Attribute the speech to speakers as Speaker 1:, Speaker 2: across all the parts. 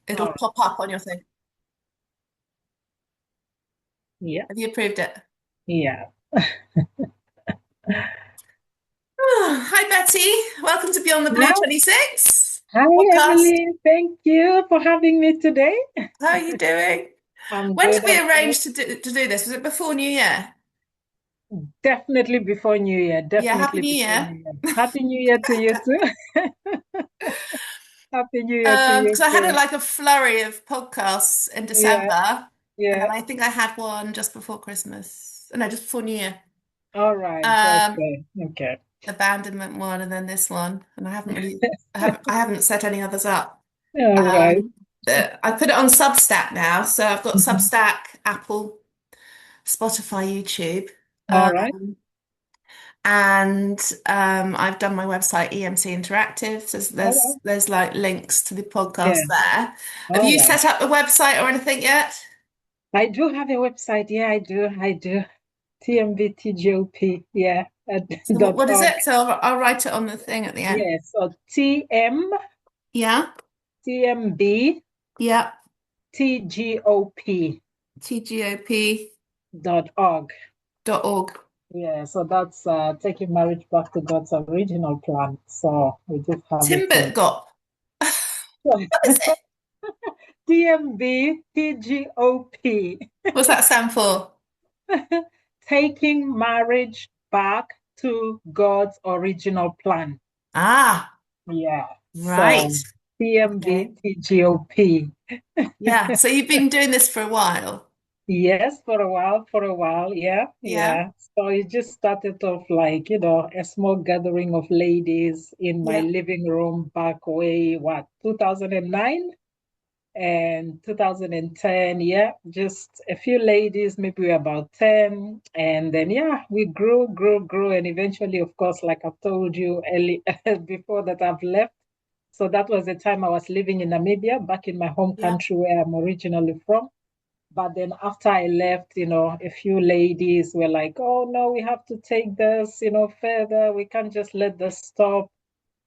Speaker 1: It'll
Speaker 2: All
Speaker 1: pop up on your thing.
Speaker 2: yeah,
Speaker 1: Have you approved it?
Speaker 2: yeah.
Speaker 1: Hi, Betty. Welcome to Beyond the Blue
Speaker 2: Hi,
Speaker 1: 26
Speaker 2: hi,
Speaker 1: podcast.
Speaker 2: Emily. Thank you for having me today.
Speaker 1: How are you doing?
Speaker 2: I'm
Speaker 1: When did
Speaker 2: good.
Speaker 1: we
Speaker 2: I'm good.
Speaker 1: arrange to do this? Was it before New Year?
Speaker 2: Definitely before New Year.
Speaker 1: Yeah, Happy
Speaker 2: Definitely
Speaker 1: New
Speaker 2: before
Speaker 1: Year.
Speaker 2: New Year. Happy New Year to you too. Happy New Year to you
Speaker 1: Because I had
Speaker 2: too.
Speaker 1: like a flurry of podcasts in
Speaker 2: Yeah,
Speaker 1: December, and then
Speaker 2: yeah.
Speaker 1: I think I had one just before Christmas. No, just before New Year.
Speaker 2: All right.
Speaker 1: Um,
Speaker 2: Okay. Okay.
Speaker 1: Abandonment one, and then this one, and I haven't set any others up.
Speaker 2: All right.
Speaker 1: I put it on Substack now, so I've got Substack, Apple, Spotify, YouTube,
Speaker 2: All right.
Speaker 1: um, and I've done my website EMC Interactive. So
Speaker 2: All
Speaker 1: there's
Speaker 2: right.
Speaker 1: there's like links to the
Speaker 2: Yeah.
Speaker 1: podcast there. Have
Speaker 2: All
Speaker 1: you
Speaker 2: right.
Speaker 1: set up a website or anything yet?
Speaker 2: I do have a website. Yeah, I do. I do. TMVTGOP. Yeah.
Speaker 1: So what,
Speaker 2: Dot
Speaker 1: what is
Speaker 2: org.
Speaker 1: it? So I'll write it on the thing at the end.
Speaker 2: Yeah. So TM.
Speaker 1: Yeah,
Speaker 2: TMB
Speaker 1: yeah.
Speaker 2: TGOP
Speaker 1: TGOP.org.
Speaker 2: dot org. Yeah, so that's taking marriage back to God's original plan. So we just have it
Speaker 1: Timbit got. What is it?
Speaker 2: TMB TGOP,
Speaker 1: What's that stand for?
Speaker 2: taking marriage back to God's original plan.
Speaker 1: Ah,
Speaker 2: Yeah,
Speaker 1: right.
Speaker 2: so TMB
Speaker 1: Okay.
Speaker 2: TGOP.
Speaker 1: Yeah. So you've been doing this for a while.
Speaker 2: Yes, for a while, yeah,
Speaker 1: Yeah.
Speaker 2: yeah. So it just started off like, a small gathering of ladies in my
Speaker 1: Yeah.
Speaker 2: living room back way, 2009 and 2010, yeah, just a few ladies, maybe we were about 10. And then, yeah, we grew. And eventually, of course, like I've told you early before that I've left. So that was the time I was living in Namibia, back in my home
Speaker 1: Yeah.
Speaker 2: country where I'm originally from. But then after I left, a few ladies were like, oh no, we have to take this, further. We can't just let this stop.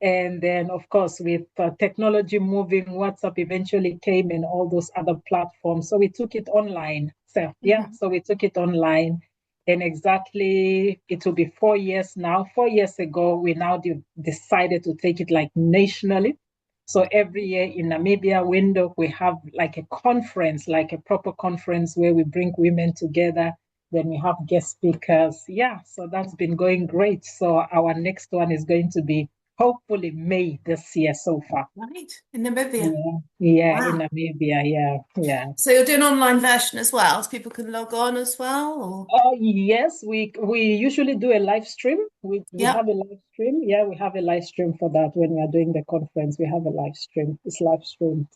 Speaker 2: And then, of course, with technology moving, WhatsApp eventually came and all those other platforms. So we took it online. So, yeah,
Speaker 1: Mhm.
Speaker 2: so we took it online. And exactly, it will be 4 years now. 4 years ago, we now decided to take it like nationally. So every year in Namibia window, we have like a conference, like a proper conference where we bring women together. Then we have guest speakers. Yeah, so that's been going great. So our next one is going to be hopefully May this year so far.
Speaker 1: Right. In Namibia.
Speaker 2: Yeah, yeah, in
Speaker 1: Wow.
Speaker 2: Namibia. Yeah, yeah.
Speaker 1: So you'll do an online version as well, so people can log on as well, or
Speaker 2: Yes, we usually do a live stream. We
Speaker 1: yeah.
Speaker 2: have a live stream. Yeah, we have a live stream for that when we are doing the conference. We have a live stream. It's live streamed.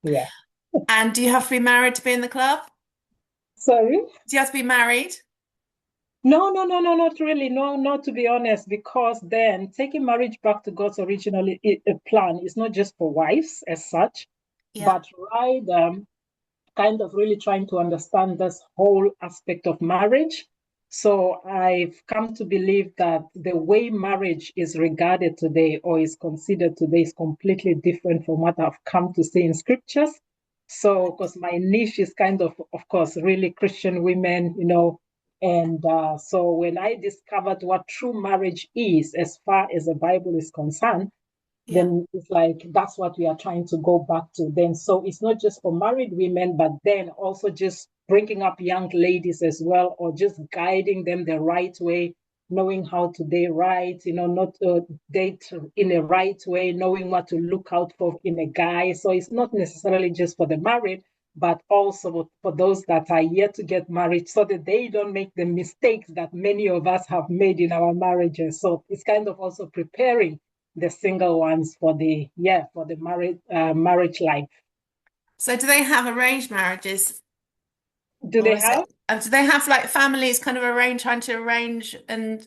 Speaker 2: Yeah.
Speaker 1: And do you have to be married to be in the club?
Speaker 2: Sorry.
Speaker 1: Do you have to be married?
Speaker 2: No, no, no, no, not really. No, not to be honest, because then taking marriage back to God's original plan is not just for wives as such,
Speaker 1: Yeah.
Speaker 2: but rather kind of really trying to understand this whole aspect of marriage. So I've come to believe that the way marriage is regarded today or is considered today is completely different from what I've come to see in scriptures. So, because my niche is kind of course, really Christian women, and so when I discovered what true marriage is, as far as the Bible is concerned,
Speaker 1: Yeah.
Speaker 2: then it's like that's what we are trying to go back to then. So it's not just for married women, but then also just bringing up young ladies as well, or just guiding them the right way, knowing how to date right, not date in a right way, knowing what to look out for in a guy. So it's not necessarily just for the married, but also for those that are yet to get married so that they don't make the mistakes that many of us have made in our marriages. So it's kind of also preparing the single ones for the marriage life.
Speaker 1: So do they have arranged marriages,
Speaker 2: Do
Speaker 1: or
Speaker 2: they
Speaker 1: is it?
Speaker 2: have?
Speaker 1: Do they have like families kind of trying to arrange and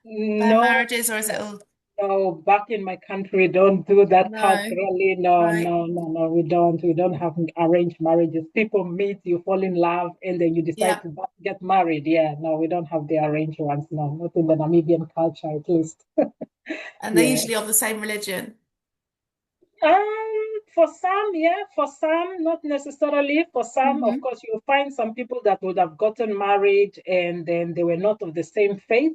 Speaker 1: their
Speaker 2: No,
Speaker 1: marriages, or is it all?
Speaker 2: no. Back in my country, don't do that
Speaker 1: No.
Speaker 2: culturally. No,
Speaker 1: Right.
Speaker 2: no, no, no. We don't. We don't have arranged marriages. People meet, you fall in love, and then you decide
Speaker 1: Yeah.
Speaker 2: to get married. Yeah, no, we don't have the arranged ones. No, not in the Namibian culture, at least.
Speaker 1: And they're
Speaker 2: Yeah.
Speaker 1: usually of the same religion.
Speaker 2: For some, yeah, for some, not necessarily. For some, of
Speaker 1: Hmm.
Speaker 2: course, you'll find some people that would have gotten married and then they were not of the same faith,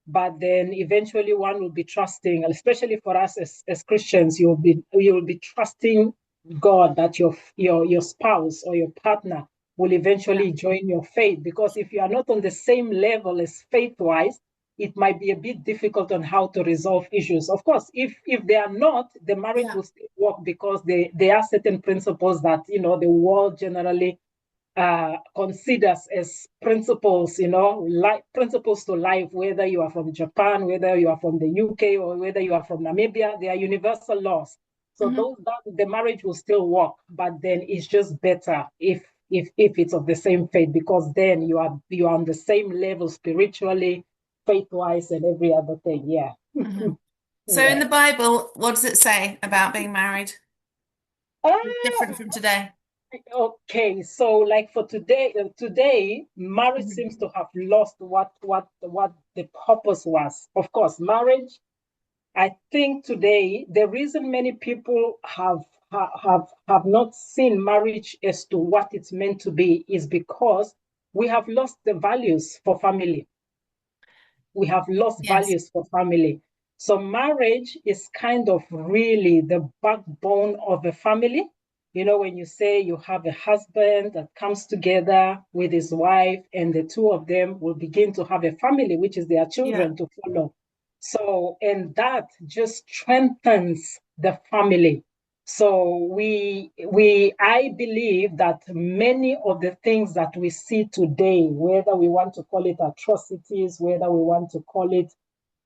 Speaker 2: but then eventually one will be trusting, especially for us as Christians, you'll be trusting God that your spouse or your partner will
Speaker 1: Yeah.
Speaker 2: eventually join your faith. Because if you are not on the same level as faith-wise, it might be a bit difficult on how to resolve issues. Of course, if they are not, the marriage
Speaker 1: Yeah.
Speaker 2: will still work because there are certain principles that the world generally considers as principles, like principles to life, whether you are from Japan, whether you are from the UK, or whether you are from Namibia, they are universal laws. So
Speaker 1: Hmm.
Speaker 2: the marriage will still work, but then it's just better if it's of the same faith, because then you are on the same level spiritually, faith wise, and every other thing. Yeah.
Speaker 1: Hmm. So in
Speaker 2: Yeah.
Speaker 1: the Bible, what does it say about being married?
Speaker 2: Uh,
Speaker 1: Different from today.
Speaker 2: Okay, so like for today, marriage
Speaker 1: Hmm.
Speaker 2: seems to have lost what the purpose was. Of course, marriage. I think today the reason many people have not seen marriage as to what it's meant to be is because we have lost the values for family. We have lost
Speaker 1: Yes.
Speaker 2: values for family. So marriage is kind of really the backbone of a family. When you say you have a husband that comes together with his wife, and the two of them will begin to have a family, which is their
Speaker 1: Yeah.
Speaker 2: children to follow. So, and that just strengthens the family. So I believe that many of the things that we see today, whether we want to call it atrocities, whether we want to call it,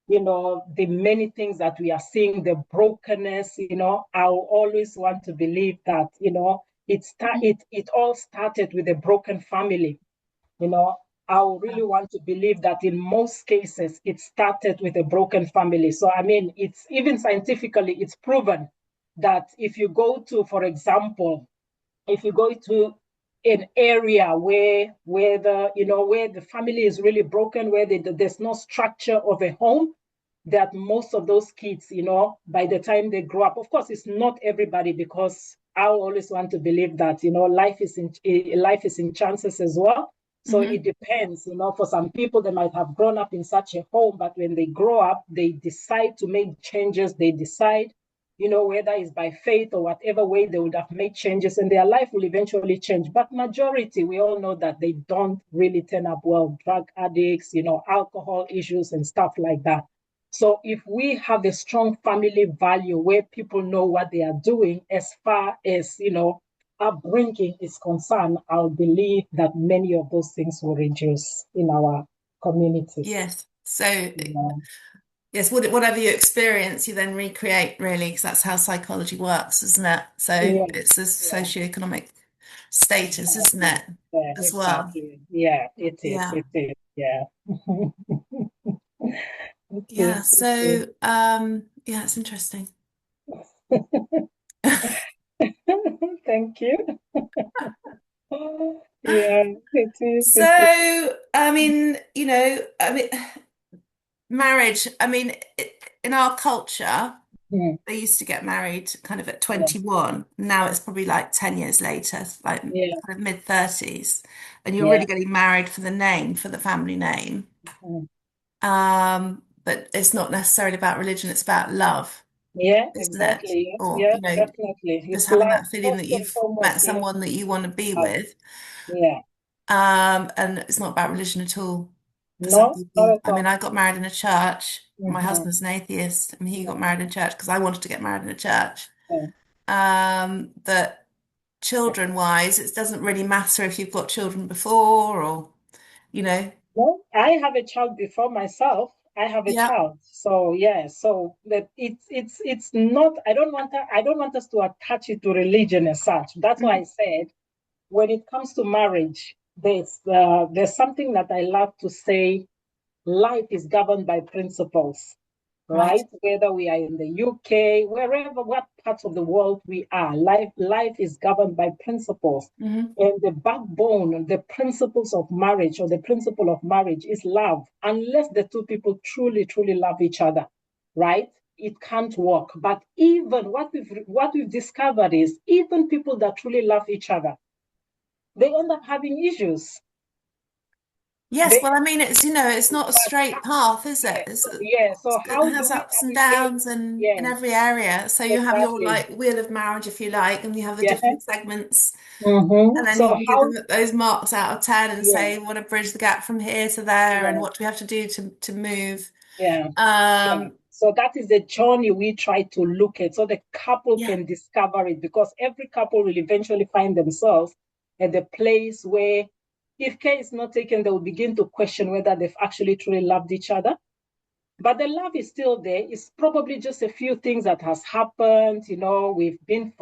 Speaker 2: the many things that we are seeing, the brokenness, I always want to believe that,
Speaker 1: Hmm.
Speaker 2: it all started with a broken family. You know, I really want to believe that in most cases it started with a broken family. So I mean, it's even scientifically it's proven that if you go to, for example, if you go to an area where the family is really broken, where there's no structure of a home, that most of those kids, by the time they grow up, of course, it's not everybody, because I always want to believe that, life is in chances as well. So
Speaker 1: Hmm.
Speaker 2: it depends, for some people, they might have grown up in such a home, but when they grow up, they decide to make changes. They decide, whether it's by faith or whatever way, they would have made changes and their life will eventually change. But majority, we all know that they don't really turn up well. Drug addicts, alcohol issues and stuff like that. So if we have a strong family value where people know what they are doing as far as, upbringing is concerned, I'll believe that many of those things will reduce in our communities.
Speaker 1: Yes. So
Speaker 2: Yeah,
Speaker 1: yes, whatever you experience, you then recreate, really, because that's how psychology works, isn't it? So
Speaker 2: yeah,
Speaker 1: it's a
Speaker 2: yeah,
Speaker 1: socioeconomic status, isn't
Speaker 2: exactly.
Speaker 1: it,
Speaker 2: Yeah,
Speaker 1: as well?
Speaker 2: exactly. Yeah, it is.
Speaker 1: Yeah.
Speaker 2: It is. Yeah. It
Speaker 1: Yeah.
Speaker 2: is. It is.
Speaker 1: So, yeah, it's interesting.
Speaker 2: Thank you. Yeah, it is. It is.
Speaker 1: So, I mean, marriage, in our culture,
Speaker 2: Mm,
Speaker 1: they used to get married kind of at
Speaker 2: yeah,
Speaker 1: 21. Now it's probably like 10 years later, like kind
Speaker 2: yeah,
Speaker 1: of mid 30s. And you're
Speaker 2: yeah.
Speaker 1: really getting married for the name, for the family name.
Speaker 2: Mm.
Speaker 1: But it's not necessarily about religion, it's about love,
Speaker 2: Yeah,
Speaker 1: isn't it?
Speaker 2: exactly.
Speaker 1: Or,
Speaker 2: Yeah, definitely.
Speaker 1: just
Speaker 2: It's
Speaker 1: having
Speaker 2: love,
Speaker 1: that feeling
Speaker 2: first
Speaker 1: that
Speaker 2: and
Speaker 1: you've met
Speaker 2: foremost. Yeah,
Speaker 1: someone that you want to be
Speaker 2: love.
Speaker 1: with.
Speaker 2: Yeah.
Speaker 1: And it's not about religion at all for some
Speaker 2: No, not
Speaker 1: people.
Speaker 2: at
Speaker 1: I mean,
Speaker 2: all.
Speaker 1: I got married in a church. My
Speaker 2: Mm-hmm.
Speaker 1: husband's an atheist. I mean, he got
Speaker 2: Yeah.
Speaker 1: married in church because I wanted to get married in a church.
Speaker 2: Yeah.
Speaker 1: But children wise, it doesn't really matter if you've got children before or, you know,
Speaker 2: No, I have a child before myself. I have a
Speaker 1: yeah.
Speaker 2: child. So yeah, so that it's not, I don't want us to attach it to religion as such. That's why I
Speaker 1: Mhm.
Speaker 2: said when it comes to marriage, there's something that I love to say: life is governed by principles,
Speaker 1: Right.
Speaker 2: right? Whether we are in the UK, wherever, what parts of the world we are, life is governed by principles.
Speaker 1: Hmm.
Speaker 2: And the backbone, the principles of marriage, or the principle of marriage, is love, unless the two people truly, truly love each other, right? it can't work. But even what we've discovered is even people that truly love each other, they end up having issues.
Speaker 1: Yes,
Speaker 2: They
Speaker 1: well, I mean, it's, it's not a
Speaker 2: but
Speaker 1: straight path, is it?
Speaker 2: yeah, yeah. So
Speaker 1: It
Speaker 2: how do
Speaker 1: has
Speaker 2: we
Speaker 1: ups and
Speaker 2: navigate?
Speaker 1: downs in
Speaker 2: Yeah,
Speaker 1: every area. So you have your
Speaker 2: exactly.
Speaker 1: like wheel of marriage, if you like, and you have the
Speaker 2: Yeah.
Speaker 1: different segments. And then you
Speaker 2: So
Speaker 1: can give
Speaker 2: how?
Speaker 1: them those marks out of 10 and
Speaker 2: Yeah,
Speaker 1: say, we want to bridge the gap from here to there, and
Speaker 2: yeah,
Speaker 1: what do we have to do to move?
Speaker 2: yeah. Yeah.
Speaker 1: Um,
Speaker 2: So that is the journey we try to look at so the couple
Speaker 1: yeah,
Speaker 2: can discover it because every couple will eventually find themselves at the place where if care is not taken, they will begin to question whether they've actually truly loved each other. But the love is still there. It's probably just a few things that has happened. We've been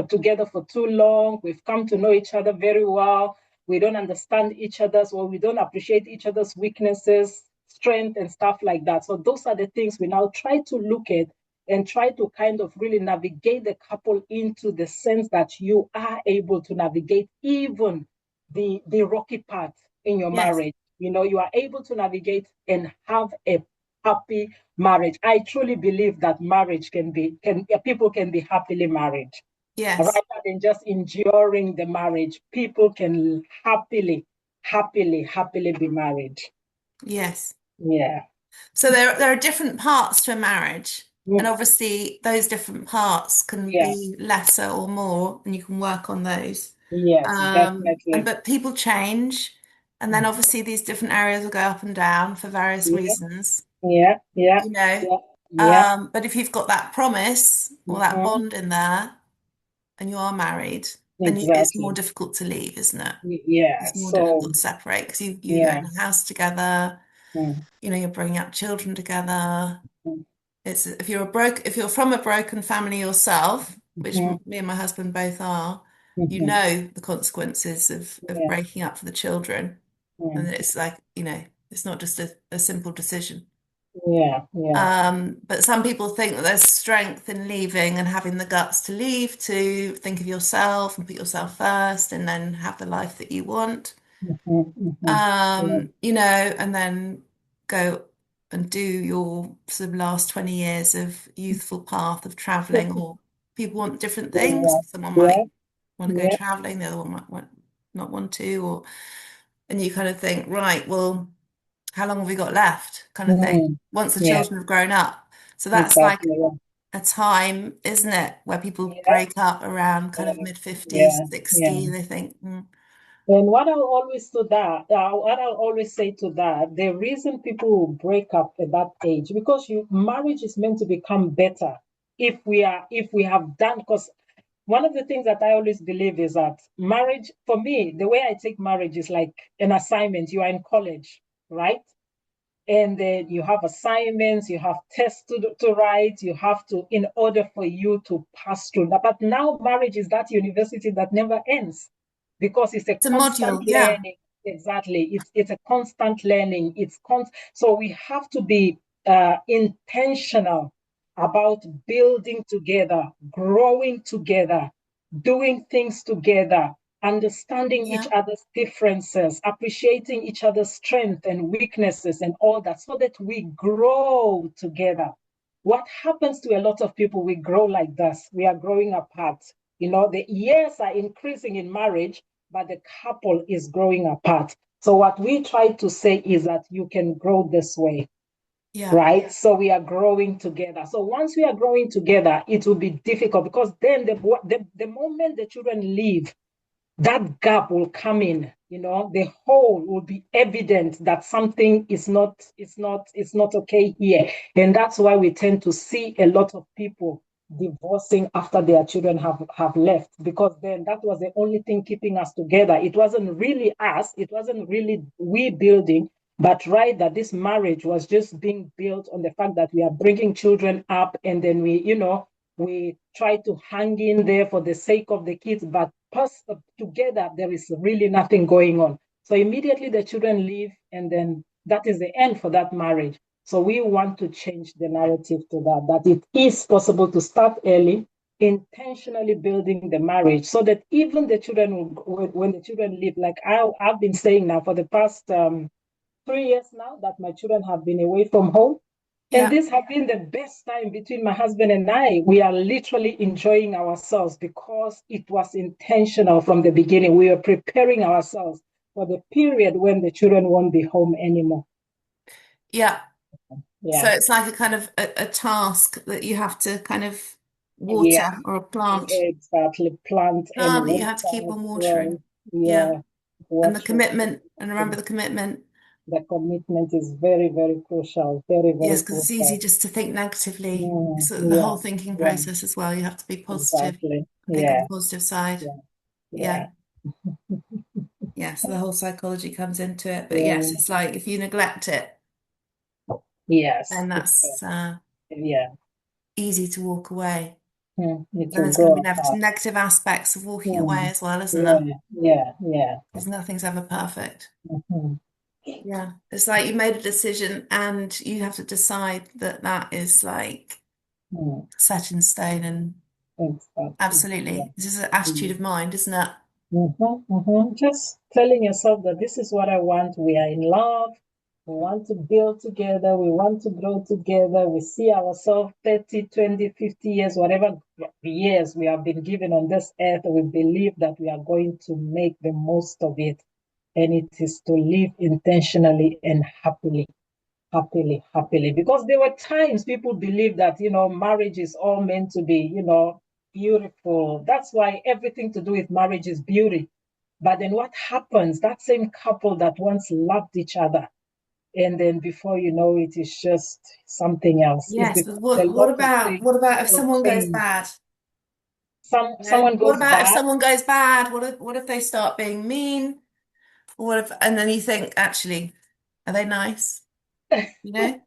Speaker 2: together for too long. We've come to know each other very well. We don't understand each other's, or we don't appreciate each other's weaknesses, strength, and stuff like that. So those are the things we now try to look at and try to kind of really navigate the couple into the sense that you are able to navigate even the rocky part in your
Speaker 1: yes,
Speaker 2: marriage. You are able to navigate and have a happy marriage. I truly believe that marriage can people can be happily married
Speaker 1: yes,
Speaker 2: rather than just enduring the marriage. People can happily be married.
Speaker 1: yes.
Speaker 2: Yeah.
Speaker 1: So there are different parts to a marriage, and
Speaker 2: Mm.
Speaker 1: obviously those different parts can
Speaker 2: Yeah.
Speaker 1: be lesser or more, and you can work on those.
Speaker 2: Yes,
Speaker 1: And
Speaker 2: definitely.
Speaker 1: but people change, and then
Speaker 2: Mm.
Speaker 1: obviously these different areas will go up and down for various
Speaker 2: Yeah,
Speaker 1: reasons,
Speaker 2: yeah, yeah,
Speaker 1: you know.
Speaker 2: yeah, yeah.
Speaker 1: But if you've got that promise or that
Speaker 2: Hmm.
Speaker 1: bond in there, and you are married, then it's more
Speaker 2: Exactly.
Speaker 1: difficult to leave, isn't it?
Speaker 2: Yeah.
Speaker 1: It's more
Speaker 2: So,
Speaker 1: difficult to separate because you
Speaker 2: yeah.
Speaker 1: own a house together,
Speaker 2: Mm.
Speaker 1: you're bringing up children together.
Speaker 2: Mm.
Speaker 1: It's if you're from a broken family yourself, which
Speaker 2: Mhm.
Speaker 1: me and my husband both are, you
Speaker 2: Mhm.
Speaker 1: know the consequences of
Speaker 2: Yeah.
Speaker 1: breaking up for the children. And
Speaker 2: Mm.
Speaker 1: it's like, it's not just a simple decision.
Speaker 2: Yeah. Yeah.
Speaker 1: But some people think that there's strength in leaving and having the guts to leave, to think of yourself and put yourself first and then have the life that you want.
Speaker 2: Mhm. Mhm. Yeah.
Speaker 1: And then go and do your sort of last 20 years of youthful path of traveling, or people want different things.
Speaker 2: Yeah.
Speaker 1: Someone
Speaker 2: Yeah.
Speaker 1: might want to go
Speaker 2: Yeah.
Speaker 1: traveling, the other one might not want to, and you kind of think, right, well, how long have we got left? Kind of thing.
Speaker 2: Mhm.
Speaker 1: Once the
Speaker 2: Yeah.
Speaker 1: children have grown up. So that's like
Speaker 2: Exactly. Yeah.
Speaker 1: a time, isn't it, where people
Speaker 2: Yeah.
Speaker 1: break up around kind of
Speaker 2: Yeah.
Speaker 1: mid 50s,
Speaker 2: Yeah. Yeah.
Speaker 1: 60, they think,
Speaker 2: And what I'll always say to that, the reason people will break up at that age, because marriage is meant to become better if we have done, because one of the things that I always believe is that marriage, for me, the way I take marriage is like an assignment. You are in college, right? And then you have assignments, you have tests to write, you have to, in order for you to pass through. But now marriage is that university that never ends because it's a
Speaker 1: it's a
Speaker 2: constant
Speaker 1: module. Yeah.
Speaker 2: learning. Exactly. It's a constant learning. So we have to be intentional about building together, growing together, doing things together, understanding each
Speaker 1: Yeah.
Speaker 2: other's differences, appreciating each other's strengths and weaknesses and all that so that we grow together. What happens to a lot of people, we grow like this, we are growing apart. The years are increasing in marriage, but the couple is growing apart. So what we try to say is that you can grow this way,
Speaker 1: Yeah.
Speaker 2: right? So we are growing together. So once we are growing together, it will be difficult because then the moment the children leave, that gap will come in. The hole will be evident that something is not okay here. And that's why we tend to see a lot of people divorcing after their children have left, because then that was the only thing keeping us together. It wasn't really us, it wasn't really we building, but rather this marriage was just being built on the fact that we are bringing children up, and then we try to hang in there for the sake of the kids, but together there is really nothing going on. So immediately the children leave, and then that is the end for that marriage. So we want to change the narrative to that it is possible to start early, intentionally building the marriage so that even the children will, when the children leave, like I've been saying now for the past 3 years now that my children have been away from home. And
Speaker 1: Yeah.
Speaker 2: this has been the best time between my husband and I. We are literally enjoying ourselves because it was intentional from the beginning. We were preparing ourselves for the period when the children won't be home anymore.
Speaker 1: Yeah. So
Speaker 2: Yeah,
Speaker 1: it's like a kind of a task that you have to kind of
Speaker 2: yeah,
Speaker 1: water, or a
Speaker 2: exactly. Plant and
Speaker 1: plant that you
Speaker 2: water
Speaker 1: have to keep
Speaker 2: as
Speaker 1: on watering.
Speaker 2: well.
Speaker 1: Yeah.
Speaker 2: Yeah,
Speaker 1: And the
Speaker 2: watch it.
Speaker 1: commitment, and remember the commitment.
Speaker 2: The commitment is very, very crucial. Very, very
Speaker 1: Yes, because it's easy
Speaker 2: crucial.
Speaker 1: just to think negatively. So the
Speaker 2: Yeah,
Speaker 1: whole thinking
Speaker 2: yeah,
Speaker 1: process as well. You have to be positive,
Speaker 2: exactly.
Speaker 1: think of the
Speaker 2: Yeah,
Speaker 1: positive side.
Speaker 2: yeah,
Speaker 1: Yeah.
Speaker 2: yeah,
Speaker 1: Yeah. So the whole psychology comes into it. But yes,
Speaker 2: yeah.
Speaker 1: it's like if you neglect it,
Speaker 2: Yes,
Speaker 1: then that's
Speaker 2: yeah.
Speaker 1: easy to walk away.
Speaker 2: It
Speaker 1: Then
Speaker 2: will
Speaker 1: there's going to
Speaker 2: go
Speaker 1: be
Speaker 2: apart.
Speaker 1: negative aspects of walking away
Speaker 2: Mm.
Speaker 1: as well, isn't there?
Speaker 2: Yeah, yeah, yeah.
Speaker 1: Because nothing's ever perfect.
Speaker 2: Mhm.
Speaker 1: Yeah. It's like you made a decision and you have to decide that that is like
Speaker 2: Mm.
Speaker 1: set in stone, and
Speaker 2: Exactly. Yeah.
Speaker 1: absolutely. This is an attitude
Speaker 2: Mm.
Speaker 1: of mind, isn't it?
Speaker 2: Just telling yourself that this is what I want. We are in love. We want to build together. We want to grow together. We see ourselves 30, 20, 50 years, whatever years we have been given on this earth. We believe that we are going to make the most of it. And it is to live intentionally and happily. Because there were times people believed that, marriage is all meant to be, beautiful. That's why everything to do with marriage is beauty. But then what happens? That same couple that once loved each other, and then before you know it, it's just something else. It's
Speaker 1: Yes, but
Speaker 2: because a lot of things
Speaker 1: what about if
Speaker 2: have
Speaker 1: someone goes
Speaker 2: changed.
Speaker 1: bad? You know,
Speaker 2: Someone
Speaker 1: what
Speaker 2: goes
Speaker 1: about if
Speaker 2: bad.
Speaker 1: someone goes bad? What if they start being mean? Or what if, and then you think, actually, are they nice? You know,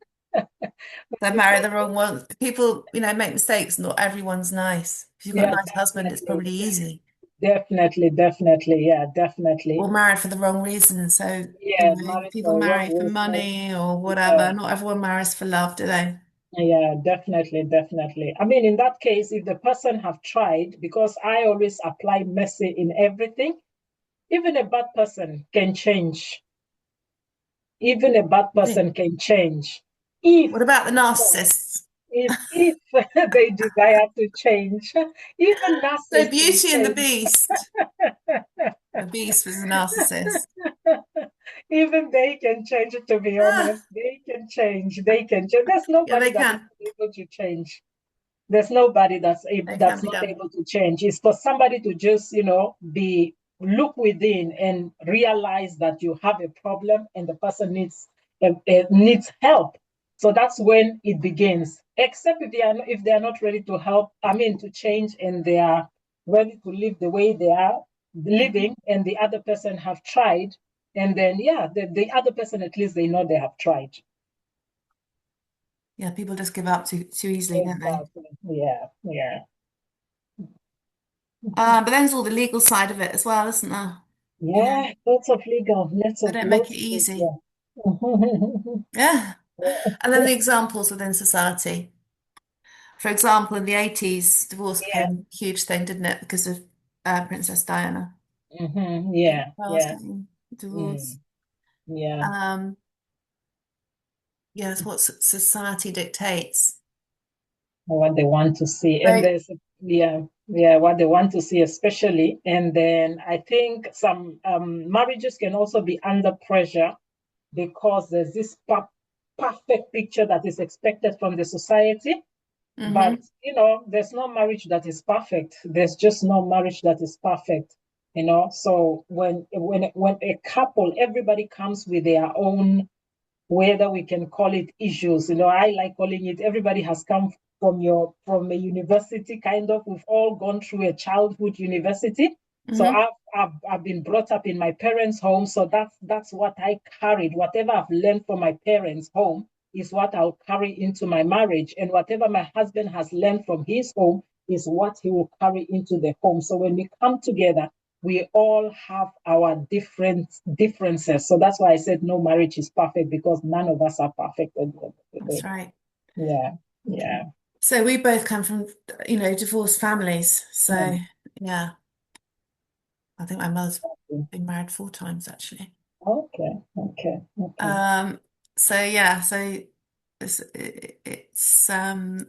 Speaker 1: they marry the wrong one. People, make mistakes. Not everyone's nice. If you've got a
Speaker 2: Yeah,
Speaker 1: nice husband, it's
Speaker 2: definitely,
Speaker 1: probably easy.
Speaker 2: definitely, yeah, definitely.
Speaker 1: Or married for the wrong reason. So,
Speaker 2: Yeah, married
Speaker 1: people
Speaker 2: for a wrong
Speaker 1: marry for
Speaker 2: reason.
Speaker 1: money or whatever.
Speaker 2: Yeah.
Speaker 1: Not everyone marries for love, do they?
Speaker 2: Yeah, definitely. I mean, in that case, if the person have tried, because I always apply mercy in everything, even a bad person can change. Even a bad
Speaker 1: Really?
Speaker 2: person can change if,
Speaker 1: What about the
Speaker 2: of course,
Speaker 1: narcissists?
Speaker 2: if they desire to change. Even
Speaker 1: So
Speaker 2: narcissists can
Speaker 1: Beauty and the
Speaker 2: change.
Speaker 1: Beast. The Beast was a narcissist.
Speaker 2: Even they can change, to be
Speaker 1: Ah,
Speaker 2: honest. They can change. They can change. There's
Speaker 1: yeah,
Speaker 2: nobody
Speaker 1: they
Speaker 2: that is
Speaker 1: can.
Speaker 2: able to change. There's nobody
Speaker 1: They can
Speaker 2: that's
Speaker 1: be
Speaker 2: not
Speaker 1: done.
Speaker 2: able to change. It's for somebody to just, be look within and realize that you have a problem and the person needs help. So that's when it begins. Except if they are not ready to help, I mean to change, and they are ready to live the way they are
Speaker 1: Mhm.
Speaker 2: living, and the other person have tried, and then yeah, the other person, at least they know they have tried.
Speaker 1: Yeah, people just give up too easily, don't they?
Speaker 2: Exactly. Yeah, yeah.
Speaker 1: But then there's all the legal side of it as well, isn't there? You know,
Speaker 2: Yeah, lots of legal, lots
Speaker 1: they
Speaker 2: of
Speaker 1: don't make it
Speaker 2: lots of
Speaker 1: easy.
Speaker 2: yeah.
Speaker 1: Yeah. And then the examples within society. For example, in the 80s, divorce
Speaker 2: Yeah,
Speaker 1: became a huge thing, didn't it? Because of Princess Diana.
Speaker 2: yeah,
Speaker 1: Charles
Speaker 2: yeah,
Speaker 1: getting divorced.
Speaker 2: mm, yeah.
Speaker 1: Um, yeah, it's what society dictates.
Speaker 2: What they want to see, and
Speaker 1: So,
Speaker 2: yeah, what they want to see, especially. And then I think some marriages can also be under pressure because there's this perfect picture that is expected from the society. But
Speaker 1: hmm
Speaker 2: there's no marriage that is perfect. There's just no marriage that is perfect. So when a couple, everybody comes with their own, whether we can call it issues. I like calling it, everybody has come from a university, kind of. We've all gone through a childhood university. So
Speaker 1: hmm
Speaker 2: I've been brought up in my parents' home. So that's what I carried. Whatever I've learned from my parents' home is what I'll carry into my marriage. And whatever my husband has learned from his home is what he will carry into the home. So when we come together, we all have our differences. So that's why I said no marriage is perfect, because none of us are perfect at the end of the
Speaker 1: That's
Speaker 2: day.
Speaker 1: right.
Speaker 2: Yeah, yeah.
Speaker 1: So we both come from, divorced families. So
Speaker 2: Mm.
Speaker 1: yeah, I think my mother's been married 4 times actually.
Speaker 2: Okay, okay, okay.
Speaker 1: Um, so yeah, so I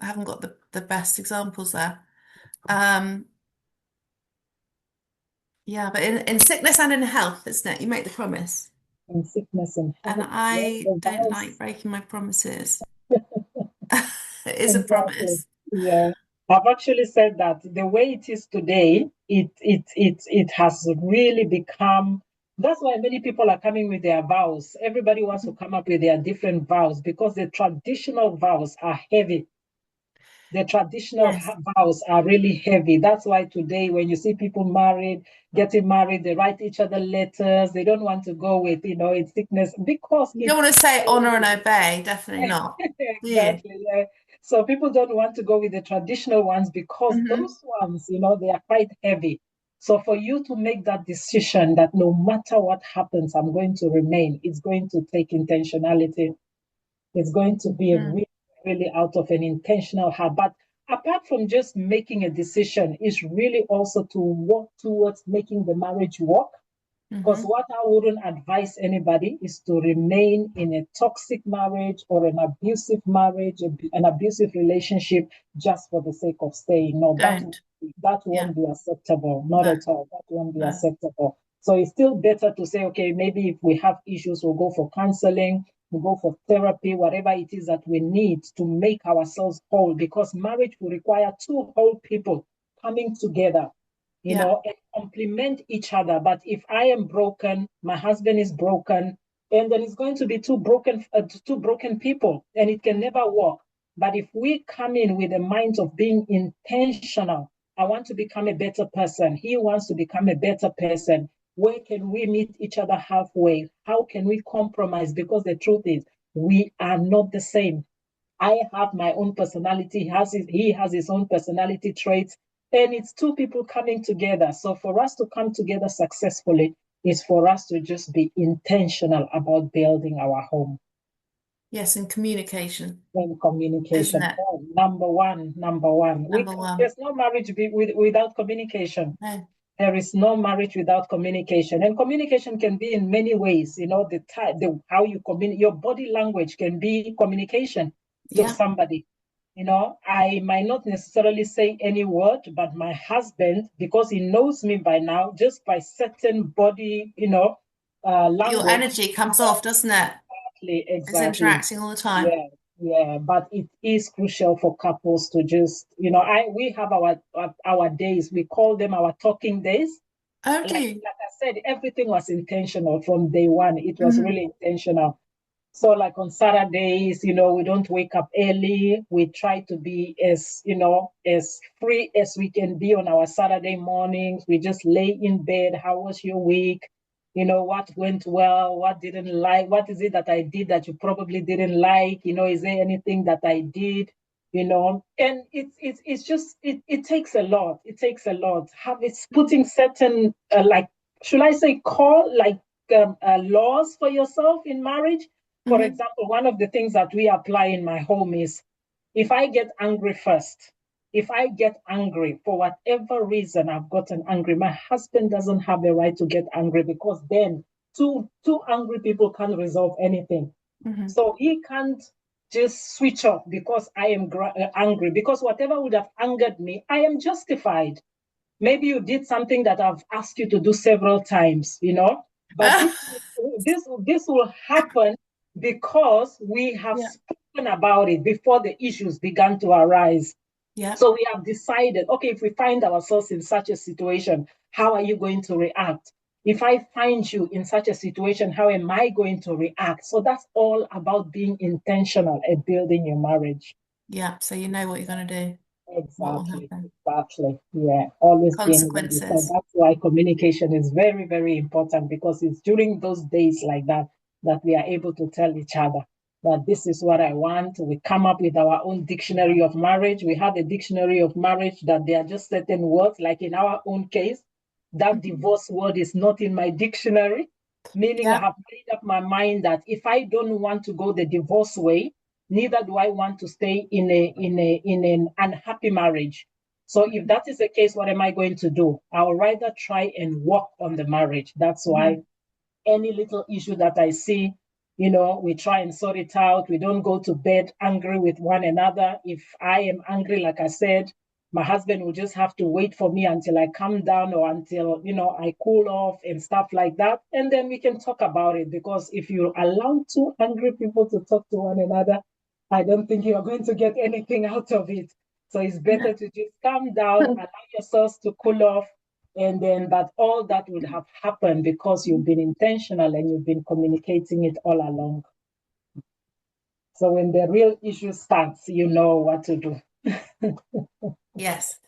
Speaker 1: haven't got the best examples there. Um, yeah, but in sickness and in health, isn't it? You make the promise.
Speaker 2: In sickness and
Speaker 1: And
Speaker 2: health. Yeah,
Speaker 1: I
Speaker 2: the
Speaker 1: don't like
Speaker 2: vows.
Speaker 1: breaking my promises. It is a
Speaker 2: Exactly.
Speaker 1: promise.
Speaker 2: Yeah. I've actually said that the way it is today, it has really become, that's why many people are coming with their vows. Everybody wants to come up with their different vows because the traditional vows are heavy. The traditional
Speaker 1: Yes.
Speaker 2: vows are really heavy. That's why today, when you see people married, getting married, they write each other letters. They don't want to go with, in sickness because
Speaker 1: You don't
Speaker 2: it's
Speaker 1: want to say honor and
Speaker 2: heavy.
Speaker 1: obey, definitely not. Do you?
Speaker 2: Exactly. Yeah. So people don't want to go with the traditional ones because
Speaker 1: Hmm.
Speaker 2: those ones, they are quite heavy. So for you to make that decision that no matter what happens, I'm going to remain, it's going to take intentionality. It's going to be a
Speaker 1: Mm.
Speaker 2: really, really out of an intentional heart. But apart from just making a decision, it's really also to work towards making the marriage work, because
Speaker 1: Hmm.
Speaker 2: what I wouldn't advise anybody is to remain in a toxic marriage or an abusive marriage, an abusive relationship just for the sake of staying. No,
Speaker 1: Don't.
Speaker 2: that
Speaker 1: Yeah.
Speaker 2: won't be acceptable. Not
Speaker 1: No.
Speaker 2: at all. That won't be
Speaker 1: No.
Speaker 2: acceptable. So it's still better to say, okay, maybe if we have issues, we'll go for counseling, we'll go for therapy, whatever it is that we need to make ourselves whole, because marriage will require two whole people coming together,
Speaker 1: Yeah.
Speaker 2: and complement each other. But if I am broken, my husband is broken, and then it's going to be two broken people, and it can
Speaker 1: Mhm.
Speaker 2: never work. But if we come in with a mind of being intentional, I want to become a better person. He wants to become a better person. Where can we meet each other halfway? How can we compromise? Because the truth is, we are not the same. I have my own personality. He has his own personality traits, and it's two people coming together. So for us to come together successfully is for us to just be intentional about building our home.
Speaker 1: Yes, and communication,
Speaker 2: And
Speaker 1: isn't
Speaker 2: communication.
Speaker 1: it?
Speaker 2: Oh, number one.
Speaker 1: Number one.
Speaker 2: There's no marriage without communication.
Speaker 1: No.
Speaker 2: There is no marriage without communication, and communication can be in many ways. The type, the how you communicate, your body language can be communication to
Speaker 1: Yeah.
Speaker 2: somebody. I might not necessarily say any word, but my husband, because he knows me by now, just by certain body,
Speaker 1: Your
Speaker 2: language.
Speaker 1: energy comes off, doesn't it? It's
Speaker 2: Exactly.
Speaker 1: interacting all the time.
Speaker 2: Yeah, yeah, but it is crucial for couples to just, I we have our days. We call them our talking days.
Speaker 1: Oh, do
Speaker 2: Like
Speaker 1: you?
Speaker 2: like I said, everything was intentional from day one. It was
Speaker 1: Hmm.
Speaker 2: really intentional. So, like on Saturdays, we don't wake up early. We try to be as free as we can be on our Saturday mornings. We just lay in bed. How was your week? What went well? What didn't like? What is it that I did that you probably didn't like? Is there anything that I did? And it's just it takes a lot. It takes a lot. It's putting certain like, should I say, call like laws for yourself in marriage. For
Speaker 1: Hmm.
Speaker 2: example, one of the things that we apply in my home is, if I get angry first, if I get angry for whatever reason, I've gotten angry, my husband doesn't have the right to get angry, because then two angry people can't resolve anything.
Speaker 1: Hmm.
Speaker 2: So he can't just switch off because I am angry, because whatever would have angered me, I am justified. Maybe you did something that I've asked you to do several times, but this this will happen because we have
Speaker 1: Yeah.
Speaker 2: spoken about it before the issues began to arise.
Speaker 1: Yeah.
Speaker 2: So we have decided, okay, if we find ourselves in such a situation, how are you going to react? If I find you in such a situation, how am I going to react? So that's all about being intentional at building your marriage.
Speaker 1: Yeah. So you know what you're going to do, what will
Speaker 2: Exactly,
Speaker 1: happen.
Speaker 2: exactly. Yeah, always being ready. So
Speaker 1: Consequences.
Speaker 2: that's why communication is very, very important, because it's during those days like that that we are able to tell each other that this is what I want. We come up with our own dictionary of marriage. We have a dictionary of marriage that there are just certain words, like in our own case, that
Speaker 1: Mhm.
Speaker 2: divorce word is not in my dictionary, meaning I
Speaker 1: Yeah.
Speaker 2: have made up my mind that if I don't want to go the divorce way, neither do I want to stay in an unhappy marriage. So if that is the case, what am I going to do? I'll rather try and work on the marriage. That's why
Speaker 1: Mhm.
Speaker 2: any little issue that I see, We try and sort it out. We don't go to bed angry with one another. If I am angry, like I said, my husband will just have to wait for me until I calm down or until, I cool off and stuff like that. And then we can talk about it. Because if you allow two angry people to talk to one another, I don't think you are going to get anything out of it. So it's better to just calm down, allow yourselves to cool off, and then but all that would have happened because you've been intentional and you've been communicating it all along. So when the real issue starts, you know what to do.
Speaker 1: Yes.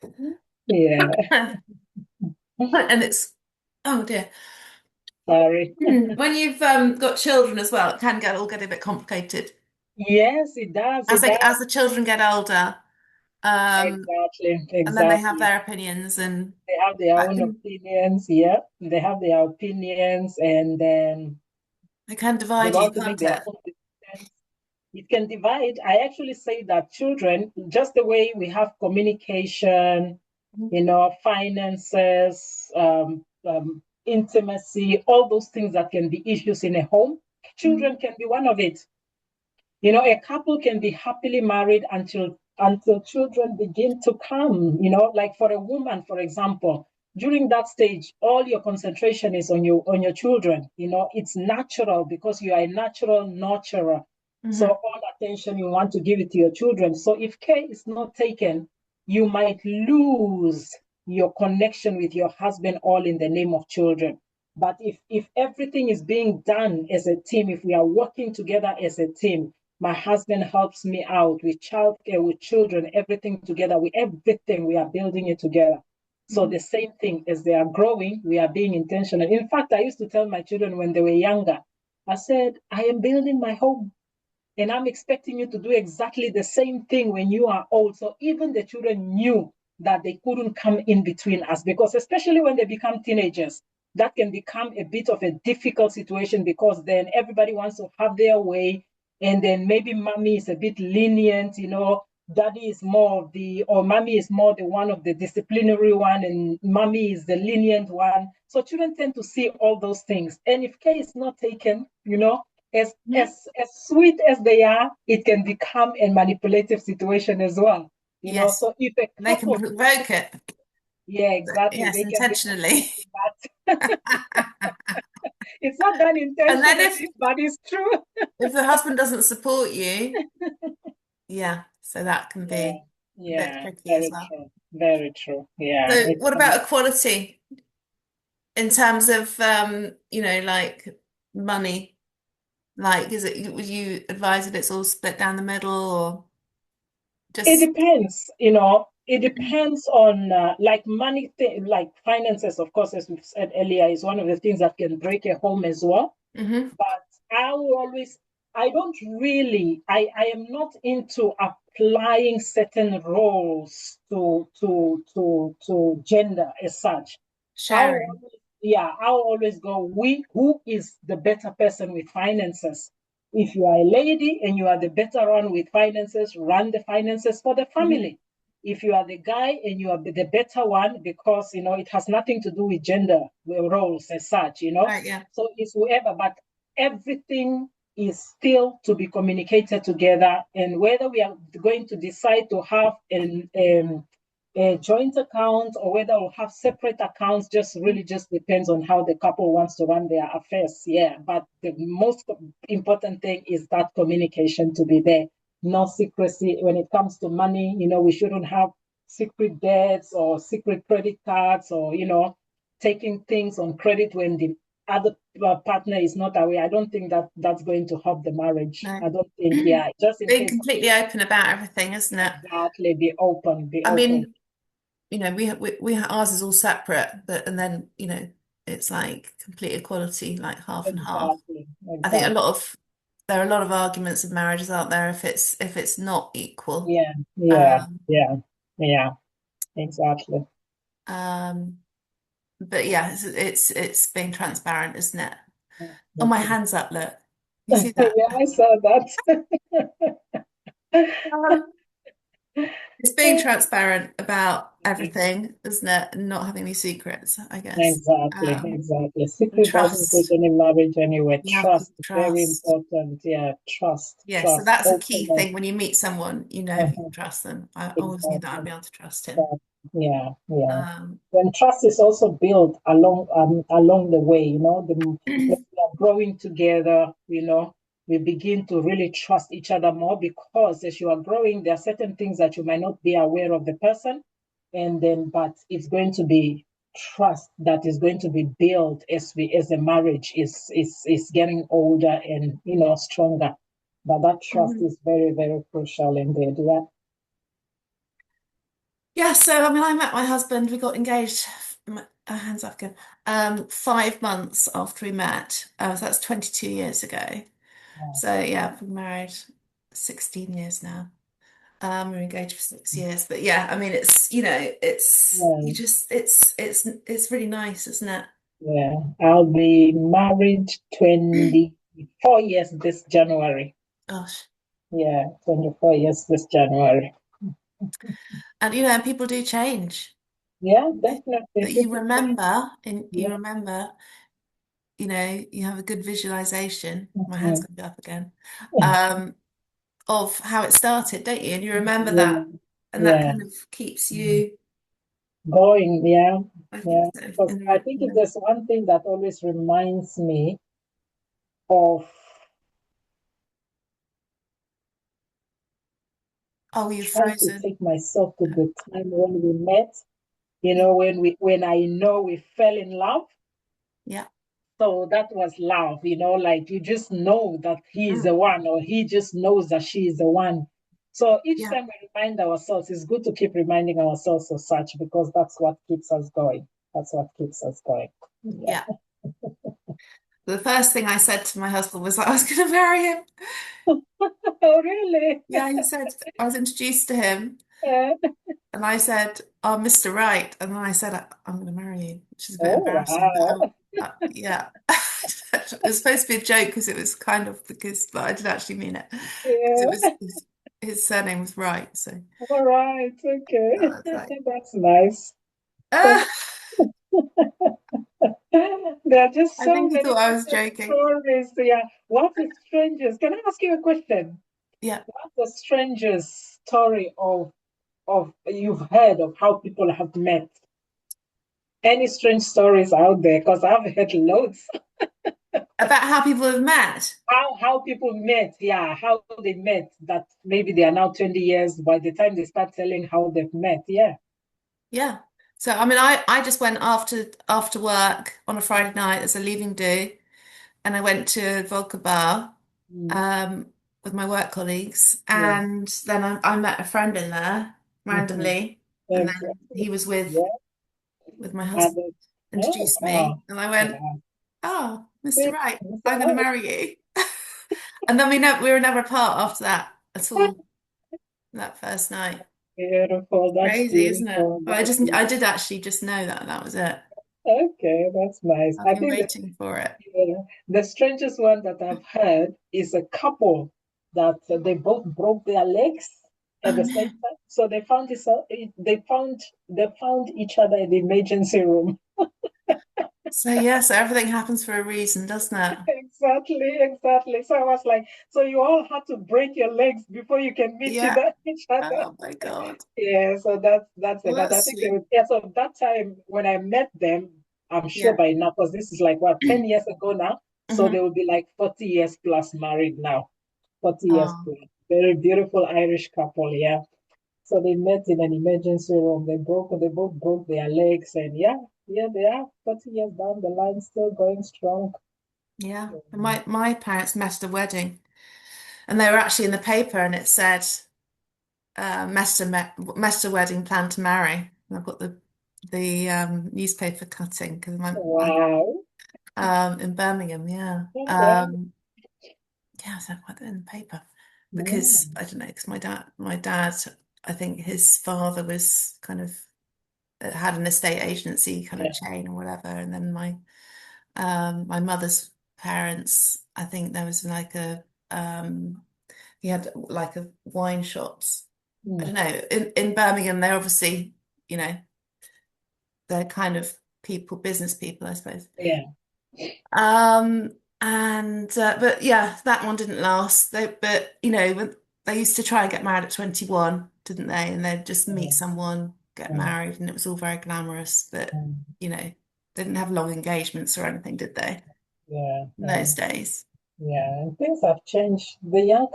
Speaker 2: Yeah.
Speaker 1: And it's, oh dear.
Speaker 2: Sorry.
Speaker 1: When you've got children as well, it can get a bit complicated.
Speaker 2: Yes, it does.
Speaker 1: As
Speaker 2: It
Speaker 1: as
Speaker 2: does.
Speaker 1: the children get older, um,
Speaker 2: Exactly.
Speaker 1: and then they have
Speaker 2: Exactly.
Speaker 1: their opinions, and
Speaker 2: They have their
Speaker 1: that
Speaker 2: own
Speaker 1: can
Speaker 2: opinions. Yeah. They have their opinions, and then
Speaker 1: it can
Speaker 2: they
Speaker 1: divide you,
Speaker 2: want to make
Speaker 1: can't
Speaker 2: their
Speaker 1: it?
Speaker 2: own decisions. It can divide. I actually say that children, just the way we have communication, finances, intimacy, all those things that can be issues in a home,
Speaker 1: Mhm.
Speaker 2: children can be one of it. A couple can be happily married until children begin to come. Like for a woman, for example, during that stage, all your concentration is on your children. It's natural because you are a natural nurturer. So
Speaker 1: Mhm.
Speaker 2: all attention you want to give it to your children. So if care is not taken, you might lose your connection with your husband all in the name of children. But if everything is being done as a team, if we are working together as a team, my husband helps me out with childcare, with children, everything together. With everything, we are building it together. So
Speaker 1: Mhm.
Speaker 2: the same thing as they are growing, we are being intentional. In fact, I used to tell my children when they were younger, I said, I am building my home. And I'm expecting you to do exactly the same thing when you are old. So even the children knew that they couldn't come in between us because, especially when they become teenagers, that can become a bit of a difficult situation because then everybody wants to have their way. And then maybe mommy is a bit lenient, daddy is more of or mommy is more the one of the disciplinary one, and mommy is the lenient one. So children tend to see all those things. And if care is not taken, as
Speaker 1: Mhm.
Speaker 2: as sweet as they are, it can become a manipulative situation as well.
Speaker 1: Yes,
Speaker 2: So if a
Speaker 1: and they can
Speaker 2: couple,
Speaker 1: provoke it.
Speaker 2: yeah, exactly,
Speaker 1: Yes,
Speaker 2: they can be
Speaker 1: intentionally.
Speaker 2: that. It's not done
Speaker 1: And then
Speaker 2: intentionally, but it's true.
Speaker 1: if the husband doesn't support you, yeah, so that can
Speaker 2: Yeah,
Speaker 1: be a bit
Speaker 2: yeah,
Speaker 1: tricky as
Speaker 2: very
Speaker 1: well.
Speaker 2: true, very true. Yeah,
Speaker 1: So
Speaker 2: it
Speaker 1: what
Speaker 2: can.
Speaker 1: about equality in terms of like money? Like, would you advise that it's all split down the middle or
Speaker 2: It
Speaker 1: just
Speaker 2: depends, it depends on like money, like finances, of course, as we've said earlier, is one of the things that can break a home as well.
Speaker 1: hmm
Speaker 2: But I will always, I don't really, I am not into applying certain roles to gender as such. I'll
Speaker 1: sharing?
Speaker 2: always, yeah, I'll always go, who is the better person with finances? If you are a lady and you are the better one with finances, run the finances for the
Speaker 1: hmm
Speaker 2: family. If you are the guy and you are the better one, because it has nothing to do with gender roles as such.
Speaker 1: Right, yeah.
Speaker 2: So it's whoever, but everything is still to be communicated together. And whether we are going to decide to have a joint account or whether we'll have separate accounts just really just depends on how the couple wants to run their affairs. Yeah, but the most important thing is that communication to be there. No secrecy when it comes to money. We shouldn't have secret debts or secret credit cards or taking things on credit when the other partner is not aware. I don't think that that's going to help the marriage.
Speaker 1: No.
Speaker 2: I don't think. Yeah, just in
Speaker 1: Being
Speaker 2: case.
Speaker 1: completely open about everything, isn't it?
Speaker 2: Exactly. Be open. Be
Speaker 1: I
Speaker 2: open.
Speaker 1: mean, we ours is all separate, but and then it's like complete equality, like half and half.
Speaker 2: Exactly.
Speaker 1: I think
Speaker 2: Exactly.
Speaker 1: there are a lot of arguments of marriages out there if it's not equal.
Speaker 2: Yeah. Yeah.
Speaker 1: Um,
Speaker 2: Yeah. Yeah. Exactly.
Speaker 1: um, but yeah, it's being transparent, isn't it? Oh, my
Speaker 2: Definitely.
Speaker 1: hand's up, look. You see that?
Speaker 2: Yeah, I saw that.
Speaker 1: Um, It's being transparent about everything, isn't it? And not having any secrets, I guess.
Speaker 2: Exactly, exactly.
Speaker 1: And
Speaker 2: Secret doesn't take
Speaker 1: trust.
Speaker 2: any marriage anywhere.
Speaker 1: You have to
Speaker 2: Trust, very
Speaker 1: trust.
Speaker 2: important. Yeah, trust,
Speaker 1: Yeah, so
Speaker 2: trust,
Speaker 1: that's a key
Speaker 2: openness.
Speaker 1: thing when you meet someone, you know you
Speaker 2: Uh-huh.
Speaker 1: can trust them. I always knew that I'd
Speaker 2: Exactly.
Speaker 1: be able to trust him.
Speaker 2: But yeah, yeah.
Speaker 1: Um,
Speaker 2: When trust is also built along the way, when we are growing together, we begin to really trust each other more because as you are growing, there are certain things that you might not be aware of the person, and then but it's going to be trust that is going to be built as the marriage is getting older and stronger. But that trust
Speaker 1: mhm.
Speaker 2: is very, very crucial indeed. Yeah.
Speaker 1: Yeah, so I mean, I met my husband. We got engaged. Hands up again. 5 months after we met. So that's 22 years ago. So yeah, I've been married 16 years now. We were engaged for 6 years. But yeah, I mean, it's it's you
Speaker 2: Yeah.
Speaker 1: just it's really nice, isn't it?
Speaker 2: Yeah, I'll be married 24 years this January.
Speaker 1: Gosh.
Speaker 2: Yeah, 24 years this January.
Speaker 1: And people do change.
Speaker 2: Yeah,
Speaker 1: But
Speaker 2: definitely.
Speaker 1: you
Speaker 2: People change.
Speaker 1: remember, and you
Speaker 2: Yeah.
Speaker 1: remember, you have a good visualization. My hand's
Speaker 2: Mhm.
Speaker 1: gonna go up again. Um, of how it started, don't you? And you remember
Speaker 2: Yeah,
Speaker 1: that, and that
Speaker 2: yeah.
Speaker 1: kind of keeps
Speaker 2: Mhm.
Speaker 1: you,
Speaker 2: Going, yeah,
Speaker 1: I think
Speaker 2: yeah.
Speaker 1: so,
Speaker 2: Because I think if there's one thing that always reminds me of
Speaker 1: oh, you've
Speaker 2: trying to
Speaker 1: frozen.
Speaker 2: take myself to the time when we met, when I know we fell in love.
Speaker 1: Yeah,
Speaker 2: So that was love, like you just know that he is
Speaker 1: mm,
Speaker 2: the one, or he just knows that she is the one. So each
Speaker 1: yeah,
Speaker 2: time we remind ourselves, it's good to keep reminding ourselves of such because that's what keeps us going. That's what keeps us going. Yeah.
Speaker 1: yeah. The first thing I said to my husband was that I was going to marry him.
Speaker 2: Oh, really?
Speaker 1: Yeah, he said I was introduced to him,
Speaker 2: Uh,
Speaker 1: and I said, "Oh, Mr. Right," and then I said, "I'm going to marry you," which is a bit
Speaker 2: oh,
Speaker 1: embarrassing, but
Speaker 2: wow.
Speaker 1: yeah. It was supposed to be a joke because it was kind of but I didn't actually mean it because it was
Speaker 2: Yeah.
Speaker 1: his surname was Wright, so
Speaker 2: All right.
Speaker 1: that
Speaker 2: Okay.
Speaker 1: was like.
Speaker 2: That's nice.
Speaker 1: Uh,
Speaker 2: That's, there are just
Speaker 1: I
Speaker 2: so
Speaker 1: think he
Speaker 2: many
Speaker 1: thought I was
Speaker 2: different
Speaker 1: joking.
Speaker 2: stories. Yeah. What is strangest? Can I ask you a question?
Speaker 1: Yeah.
Speaker 2: What's the strangest story of you've heard of how people have met? Any strange stories out there? Because I've heard loads.
Speaker 1: About how people have met.
Speaker 2: How people met, yeah, how they met. That maybe they are now 20 years. By the time they start telling how they've met, yeah.
Speaker 1: Yeah. So I mean I just went after work on a Friday night as a leaving do, and I went to Vodka Bar
Speaker 2: Mm,
Speaker 1: um with my work colleagues,
Speaker 2: yeah.
Speaker 1: and then I met a friend in there
Speaker 2: Hmm.
Speaker 1: randomly, and then
Speaker 2: Exactly.
Speaker 1: he was with
Speaker 2: Yeah.
Speaker 1: my husband,
Speaker 2: And oh,
Speaker 1: introduced me,
Speaker 2: wow.
Speaker 1: and I went,
Speaker 2: Wow.
Speaker 1: "Oh, Mr.
Speaker 2: See,
Speaker 1: Right,
Speaker 2: it's
Speaker 1: I'm going to
Speaker 2: all
Speaker 1: marry you." And then we were never apart after that at
Speaker 2: right.
Speaker 1: all that first night.
Speaker 2: Beautiful. That's
Speaker 1: Crazy, isn't it?
Speaker 2: beautiful.
Speaker 1: But
Speaker 2: That's
Speaker 1: I
Speaker 2: beautiful.
Speaker 1: did actually just know that that was it.
Speaker 2: Okay, that's nice.
Speaker 1: I've
Speaker 2: I
Speaker 1: been
Speaker 2: think that
Speaker 1: waiting for it.
Speaker 2: the strangest one that I've heard is a couple that they both broke their legs at
Speaker 1: Oh
Speaker 2: the
Speaker 1: no.
Speaker 2: same time. So they found each other in the emergency room.
Speaker 1: So yeah, so everything happens for a reason, doesn't it?
Speaker 2: Exactly, exactly. So I was like, so you all had to break your legs before you can meet
Speaker 1: Yeah.
Speaker 2: each other.
Speaker 1: Oh my God.
Speaker 2: Yeah, so that's it.
Speaker 1: Well,
Speaker 2: But I
Speaker 1: that's
Speaker 2: think
Speaker 1: sweet.
Speaker 2: yeah, so that time when I met them, I'm sure
Speaker 1: Yeah.
Speaker 2: by now, because this is like what, 10 years ago now. So they
Speaker 1: Hmm.
Speaker 2: will be like 40 years plus married now. 40 years
Speaker 1: Oh,
Speaker 2: plus. Very beautiful Irish couple, yeah. So they met in an emergency room. They both broke their legs, and yeah, yeah, they are 40 years down the line, still going strong.
Speaker 1: yeah. And my parents met at a wedding, and they were actually in the paper, and it said Mester wedding plan to marry. And I've got the newspaper cutting because I
Speaker 2: Wow.
Speaker 1: in Birmingham, yeah.
Speaker 2: All right.
Speaker 1: Yeah, so I put it in the paper
Speaker 2: Yeah.
Speaker 1: because I don't know, because my dad, I think his father was kind of had an estate agency kind of
Speaker 2: Yeah.
Speaker 1: chain or whatever, and then my mother's parents, I think there was like he had like a wine shops. I
Speaker 2: Mm.
Speaker 1: don't know, in Birmingham, they're obviously, you know, they're kind of people, business people, I suppose.
Speaker 2: Yeah.
Speaker 1: Um, and but yeah, that one didn't last. But you know, they used to try and get married at 21, didn't they? And they'd just meet
Speaker 2: Mm.
Speaker 1: someone, get
Speaker 2: Mm.
Speaker 1: married, and it was all very glamorous. But
Speaker 2: Mm.
Speaker 1: you know, they didn't have long engagements or anything, did they?
Speaker 2: Yeah.
Speaker 1: In those days?
Speaker 2: Yeah, and things have changed. The young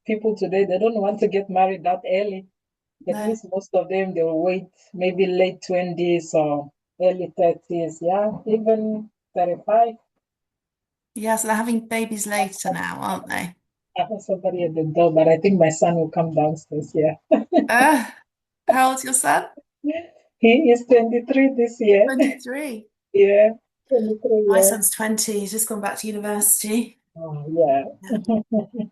Speaker 2: people today, they don't want to get married that early. At
Speaker 1: No.
Speaker 2: least most of them, they will wait maybe late 20s or early 30s. Yeah, even 35.
Speaker 1: Yeah, so they're having babies later now, aren't they?
Speaker 2: I have somebody at the door, but I think my son will come downstairs. Yeah.
Speaker 1: Uh, how old's your son?
Speaker 2: He is 23 this year.
Speaker 1: 23.
Speaker 2: Yeah, 23
Speaker 1: My
Speaker 2: years.
Speaker 1: son's 20. He's just gone back to university.
Speaker 2: Oh, yeah.
Speaker 1: Yeah.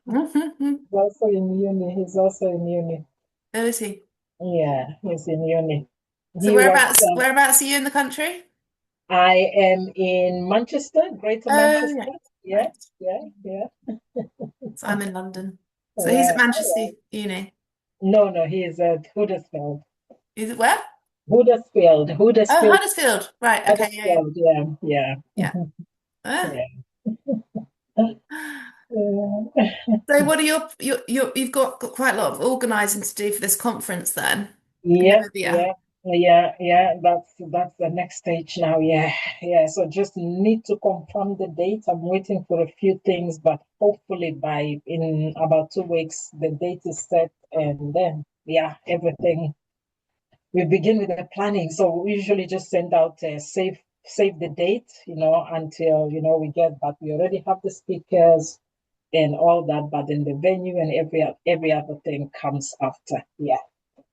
Speaker 1: Mhm.
Speaker 2: He's also in uni. He's also in uni.
Speaker 1: Who is he?
Speaker 2: Yeah, he's in uni.
Speaker 1: So
Speaker 2: He works.
Speaker 1: whereabouts are you in the country?
Speaker 2: I am in Manchester, Greater
Speaker 1: Oh,
Speaker 2: Manchester.
Speaker 1: right.
Speaker 2: Yeah,
Speaker 1: Right.
Speaker 2: yeah, yeah,
Speaker 1: So I'm in London. So he's
Speaker 2: yeah.
Speaker 1: at Manchester Uni.
Speaker 2: No, no, he is at Huddersfield.
Speaker 1: Is it where?
Speaker 2: Huddersfield,
Speaker 1: Oh,
Speaker 2: Huddersfield,
Speaker 1: Huddersfield. Right. Okay. Yeah.
Speaker 2: Huddersfield. Yeah, yeah,
Speaker 1: Yeah. Yeah.
Speaker 2: yeah.
Speaker 1: So what are you've got quite a lot of organising to do for this conference then in
Speaker 2: Yeah,
Speaker 1: Namibia,
Speaker 2: yeah, yeah. That's the next stage now. Yeah, yeah. So just need to confirm the date. I'm waiting for a few things, but hopefully by in about 2 weeks the date is set, and then yeah, everything. We begin with the planning. So we usually just send out a save the date, until we get. But we already have the speakers and all that. But then the venue and every other thing comes after. Yeah.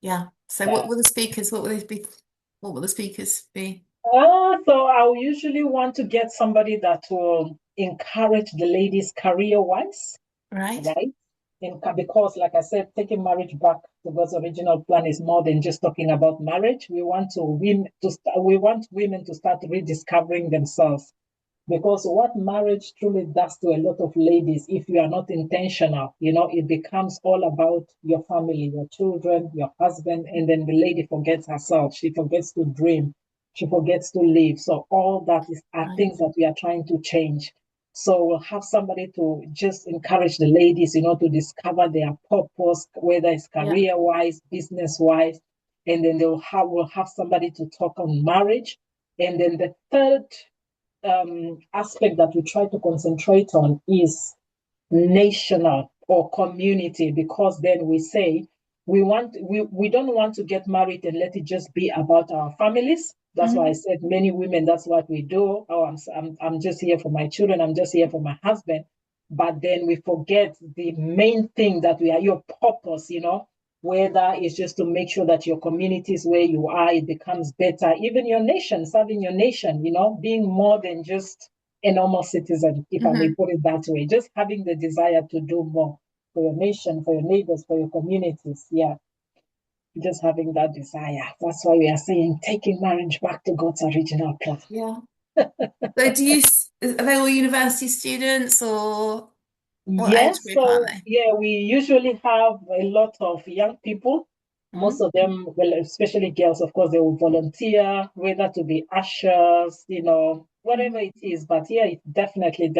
Speaker 1: yeah. So what
Speaker 2: Yeah.
Speaker 1: will the speakers what will they be what will the speakers be?
Speaker 2: So I'll usually want to get somebody that will encourage the ladies career wise,
Speaker 1: Right?
Speaker 2: right? Because, like I said, taking marriage back to God's original plan is more than just talking about marriage. We want women to start rediscovering themselves, because what marriage truly does to a lot of ladies, if you are not intentional, it becomes all about your family, your children, your husband, and then the lady forgets herself. She forgets to dream. She forgets to live. So all that are
Speaker 1: Right.
Speaker 2: things that we are trying to change. So we'll have somebody to just encourage the ladies, to discover their purpose, whether it's
Speaker 1: Yeah.
Speaker 2: career wise, business wise, and then we'll have somebody to talk on marriage. And then the third aspect that we try to concentrate on is national or community, because then we say we don't want to get married and let it just be about our families. That's why I
Speaker 1: Mhm.
Speaker 2: said many women, that's what we do. Oh, I'm just here for my children, I'm just here for my husband. But then we forget the main thing, that we are your purpose, whether it's just to make sure that your communities where you are, it becomes better, even your nation, serving your nation, being more than just a normal citizen, if I may
Speaker 1: Mhm.
Speaker 2: put it that way. Just having the desire to do more for your nation, for your neighbors, for your communities. Yeah, just having that desire. That's why we are saying taking marriage back to God's original plan.
Speaker 1: Yeah. So are they all university students or what
Speaker 2: Yeah,
Speaker 1: age group are
Speaker 2: so
Speaker 1: they?
Speaker 2: yeah, we usually have a lot of young people. Most
Speaker 1: Mhm.
Speaker 2: of them, well, especially girls, of course, they will volunteer, whether to be ushers, whatever
Speaker 1: Mhm.
Speaker 2: it is. But yeah, it definitely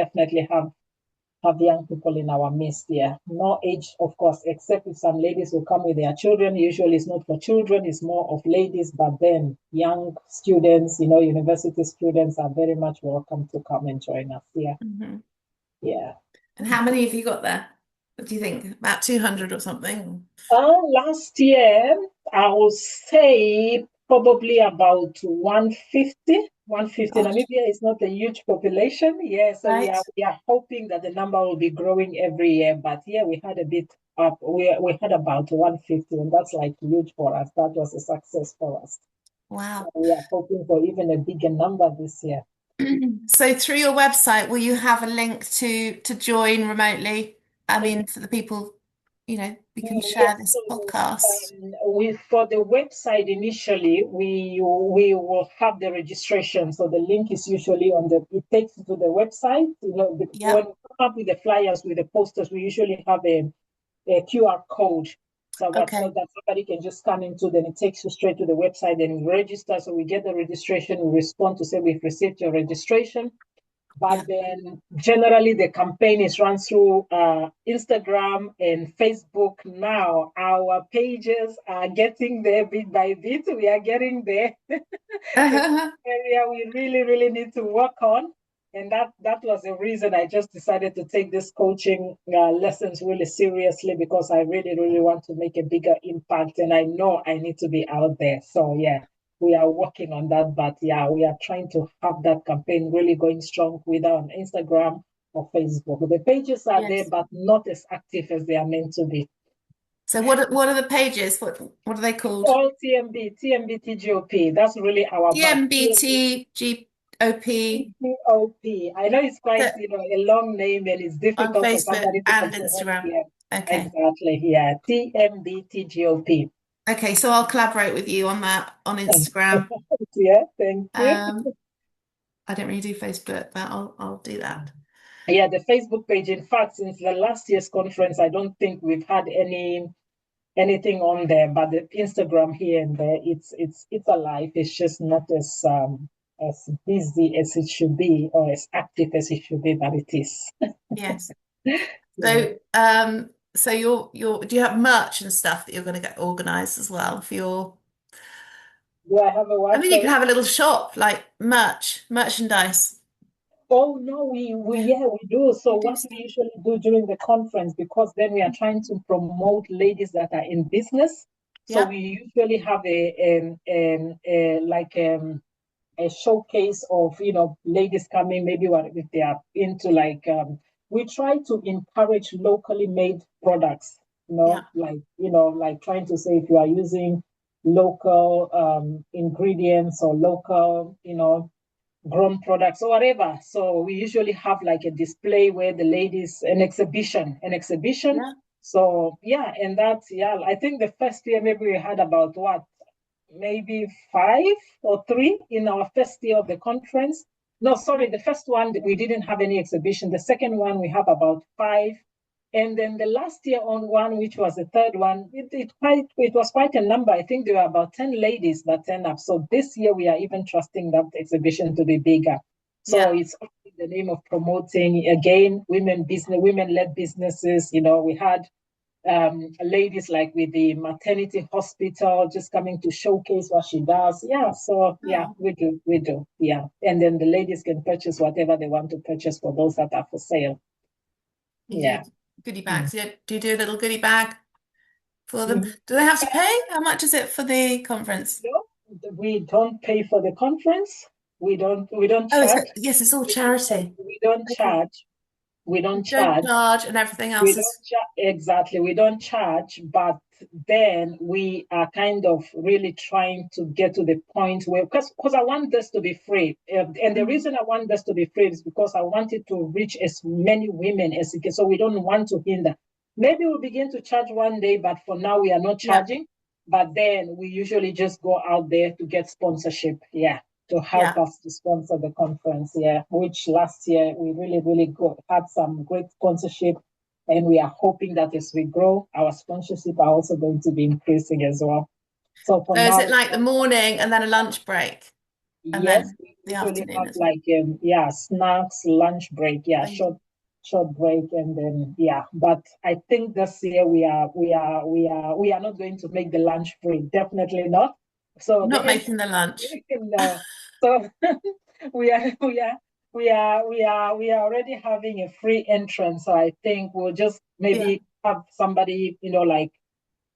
Speaker 2: have young people in our midst. Yeah, no age, of course, except if some ladies will come with their children. Usually it's not for children, it's more of ladies. But then young students, university students are very much welcome to come and join us. Yeah,
Speaker 1: Mhm.
Speaker 2: yeah.
Speaker 1: And how many have you got there? What do you think? About 200 or something?
Speaker 2: Last year, I would say probably about 150. 150.
Speaker 1: Gosh,
Speaker 2: Namibia is not a huge population. Yeah, so we
Speaker 1: right?
Speaker 2: are we are hoping that the number will be growing every year. But yeah, we had a bit up. We had about 150, and that's like huge for us. That was a success for us. So
Speaker 1: Wow.
Speaker 2: we are hoping for even a bigger number this year.
Speaker 1: So through your website, will you have a link to join remotely? I mean, for the people, we can share
Speaker 2: Yes,
Speaker 1: this
Speaker 2: so
Speaker 1: podcast.
Speaker 2: we for the website initially we will have the registration. So the link is usually it takes you to the website. When
Speaker 1: Yep.
Speaker 2: we come up with the flyers with the posters, we usually have a QR code.
Speaker 1: Okay.
Speaker 2: that somebody can just come into, then it takes you straight to the website and you register. So we get the registration, we respond to say we've received your registration.
Speaker 1: Yeah.
Speaker 2: But then generally the campaign is run through Instagram and Facebook now. Our pages are getting there bit by bit. We are getting there. It's an area we really, really need to work on. And that was the reason I just decided to take this coaching lessons really seriously, because I really, really want to make a bigger impact. And I know I need to be out there. So, yeah, we are working on that. But yeah, we are trying to have that campaign really going strong, whether on Instagram or Facebook. The pages are there,
Speaker 1: Yes.
Speaker 2: but not as active as they are meant to be.
Speaker 1: So what are the pages? What are they
Speaker 2: It's
Speaker 1: called?
Speaker 2: all TMB, TGOP. That's really our back.
Speaker 1: TMBTGOP
Speaker 2: TGOP. I know it's quite,
Speaker 1: that
Speaker 2: a long name and it's
Speaker 1: on
Speaker 2: difficult for
Speaker 1: Facebook
Speaker 2: somebody to
Speaker 1: and
Speaker 2: comprehend
Speaker 1: Instagram.
Speaker 2: here.
Speaker 1: Okay.
Speaker 2: Exactly. Yeah. TMBTGOP.
Speaker 1: Okay, so I'll collaborate with you on that on Instagram.
Speaker 2: Yeah. Thank you.
Speaker 1: Um, I don't really do Facebook, but I'll do that.
Speaker 2: Yeah. The Facebook page. In fact, since the last year's conference, I don't think we've had anything on there, but the Instagram here and there, it's alive. It's just not as busy as it should be or as active as it should be, but it is.
Speaker 1: Yes.
Speaker 2: Yeah.
Speaker 1: So do you have merch and stuff that you're going to get organized as well for your
Speaker 2: Do I have a
Speaker 1: I
Speaker 2: what?
Speaker 1: mean, you can
Speaker 2: Sorry.
Speaker 1: have a little shop like merchandise.
Speaker 2: Oh no, we yeah, we do. So
Speaker 1: You do
Speaker 2: what we
Speaker 1: stuff.
Speaker 2: usually do during the conference, because then we are trying to promote ladies that are in business. So
Speaker 1: Yeah,
Speaker 2: we usually have a showcase of ladies coming, maybe what if they are into we try to encourage locally made products,
Speaker 1: yeah,
Speaker 2: like trying to say if you are using local ingredients or local grown products or whatever. So we usually have like a display where the ladies, an exhibition.
Speaker 1: yeah,
Speaker 2: So yeah, and that's, yeah, I think the first year maybe we had about what, maybe 5 or 3 in our first year of the conference. No, sorry, the first one we didn't have any exhibition. The second one we have about 5, and then the last year on one, which was the third one, it was quite a number. I think there were about 10 ladies that turned up. So this year we are even trusting that exhibition to be bigger. So
Speaker 1: yeah.
Speaker 2: it's in the name of promoting again women-led businesses. We had ladies like with the maternity hospital just coming to showcase what she does. Yeah, so yeah,
Speaker 1: Oh,
Speaker 2: we do. Yeah, and then the ladies can purchase whatever they want to purchase for those that are for sale.
Speaker 1: you
Speaker 2: Yeah.
Speaker 1: do goodie
Speaker 2: Mm.
Speaker 1: bags. Yeah, do you do a little goodie bag for them?
Speaker 2: Mhm.
Speaker 1: Do they have to pay? How much is it for the conference?
Speaker 2: No, we don't pay for the conference. We don't
Speaker 1: Oh,
Speaker 2: charge.
Speaker 1: yes, it's all charity.
Speaker 2: We don't
Speaker 1: Okay.
Speaker 2: charge. We
Speaker 1: You
Speaker 2: don't
Speaker 1: don't
Speaker 2: charge.
Speaker 1: charge and everything
Speaker 2: We
Speaker 1: else
Speaker 2: don't
Speaker 1: is,
Speaker 2: exactly. We don't charge, but then we are kind of really trying to get to the point where, because I want this to be free, and the
Speaker 1: Mhm.
Speaker 2: reason I want this to be free is because I want it to reach as many women as it can. So we don't want to hinder. Maybe we'll begin to charge one day, but for now we are not
Speaker 1: Yeah,
Speaker 2: charging. But then we usually just go out there to get sponsorship. Yeah, to help
Speaker 1: yeah.
Speaker 2: us to sponsor the conference. Yeah, which last year we really, really had some great sponsorship, and we are hoping that as we grow, our sponsorship are also going to be increasing as well. So for
Speaker 1: So is
Speaker 2: now,
Speaker 1: it like the morning and then a lunch break and
Speaker 2: yes,
Speaker 1: then
Speaker 2: we
Speaker 1: the
Speaker 2: usually
Speaker 1: afternoon
Speaker 2: have
Speaker 1: as well?
Speaker 2: like snacks, lunch break, yeah,
Speaker 1: Amazing.
Speaker 2: short break, and then yeah. But I think this year we are not going to make the lunch free. Definitely not. So
Speaker 1: Not
Speaker 2: the
Speaker 1: making
Speaker 2: entry,
Speaker 1: the lunch.
Speaker 2: no. So we are already having a free entrance. So I think we'll just
Speaker 1: Yeah,
Speaker 2: maybe have somebody, like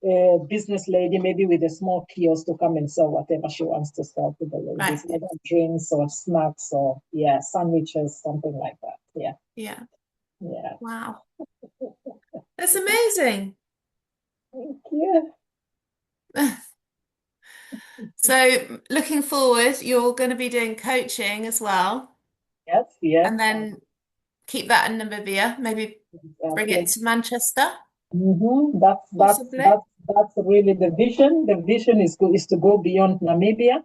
Speaker 2: a business lady, maybe with a small kiosk, to come and sell whatever she wants to sell to the
Speaker 1: right.
Speaker 2: ladies, either drinks or snacks or yeah, sandwiches, something like that. Yeah,
Speaker 1: Yeah.
Speaker 2: yeah.
Speaker 1: Wow. That's amazing.
Speaker 2: Thank you.
Speaker 1: So looking forward, you're going to be doing coaching as well,
Speaker 2: Yes, yes,
Speaker 1: and then keep that in Namibia, maybe bring it
Speaker 2: exactly.
Speaker 1: to Manchester,
Speaker 2: That's that's
Speaker 1: possibly.
Speaker 2: that's that's really the vision. The vision is to go beyond Namibia,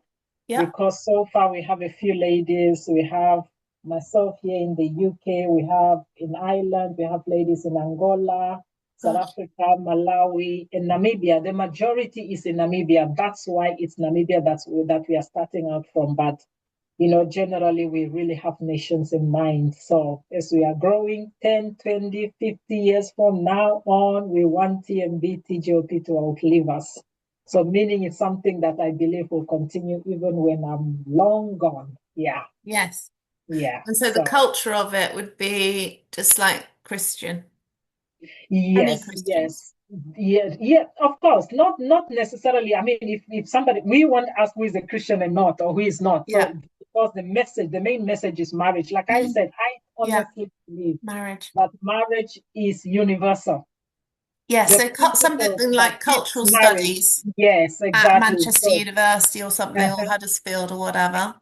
Speaker 1: Yeah.
Speaker 2: because so far we have a few ladies. We have myself here in the UK. We have in Ireland. We have ladies in Angola. South
Speaker 1: Gosh.
Speaker 2: Africa, Malawi, and Namibia. The majority is in Namibia. That's why it's Namibia that we are starting out from. But generally we really have nations in mind. So as we are growing 10, 20, 50 years from now on, we want TMB, TGOP to outlive us. So meaning it's something that I believe will continue even when I'm long gone. Yeah,
Speaker 1: Yes.
Speaker 2: yeah.
Speaker 1: And so the
Speaker 2: So
Speaker 1: culture of it would be just like Christian, any
Speaker 2: yes,
Speaker 1: Christians.
Speaker 2: yes. Yeah, yeah, of course. Not necessarily. I mean, if somebody we want to ask who is a Christian and not, or who is not.
Speaker 1: Yeah.
Speaker 2: So because the main message is marriage. Like I said, I
Speaker 1: Yeah.
Speaker 2: honestly believe
Speaker 1: Marriage.
Speaker 2: that marriage is universal.
Speaker 1: Yeah.
Speaker 2: The
Speaker 1: So
Speaker 2: principles
Speaker 1: something
Speaker 2: that
Speaker 1: like
Speaker 2: keeps
Speaker 1: cultural
Speaker 2: marriage.
Speaker 1: studies
Speaker 2: Yes,
Speaker 1: at
Speaker 2: exactly.
Speaker 1: Manchester
Speaker 2: So,
Speaker 1: University or something, or
Speaker 2: uh-huh,
Speaker 1: Huddersfield or whatever.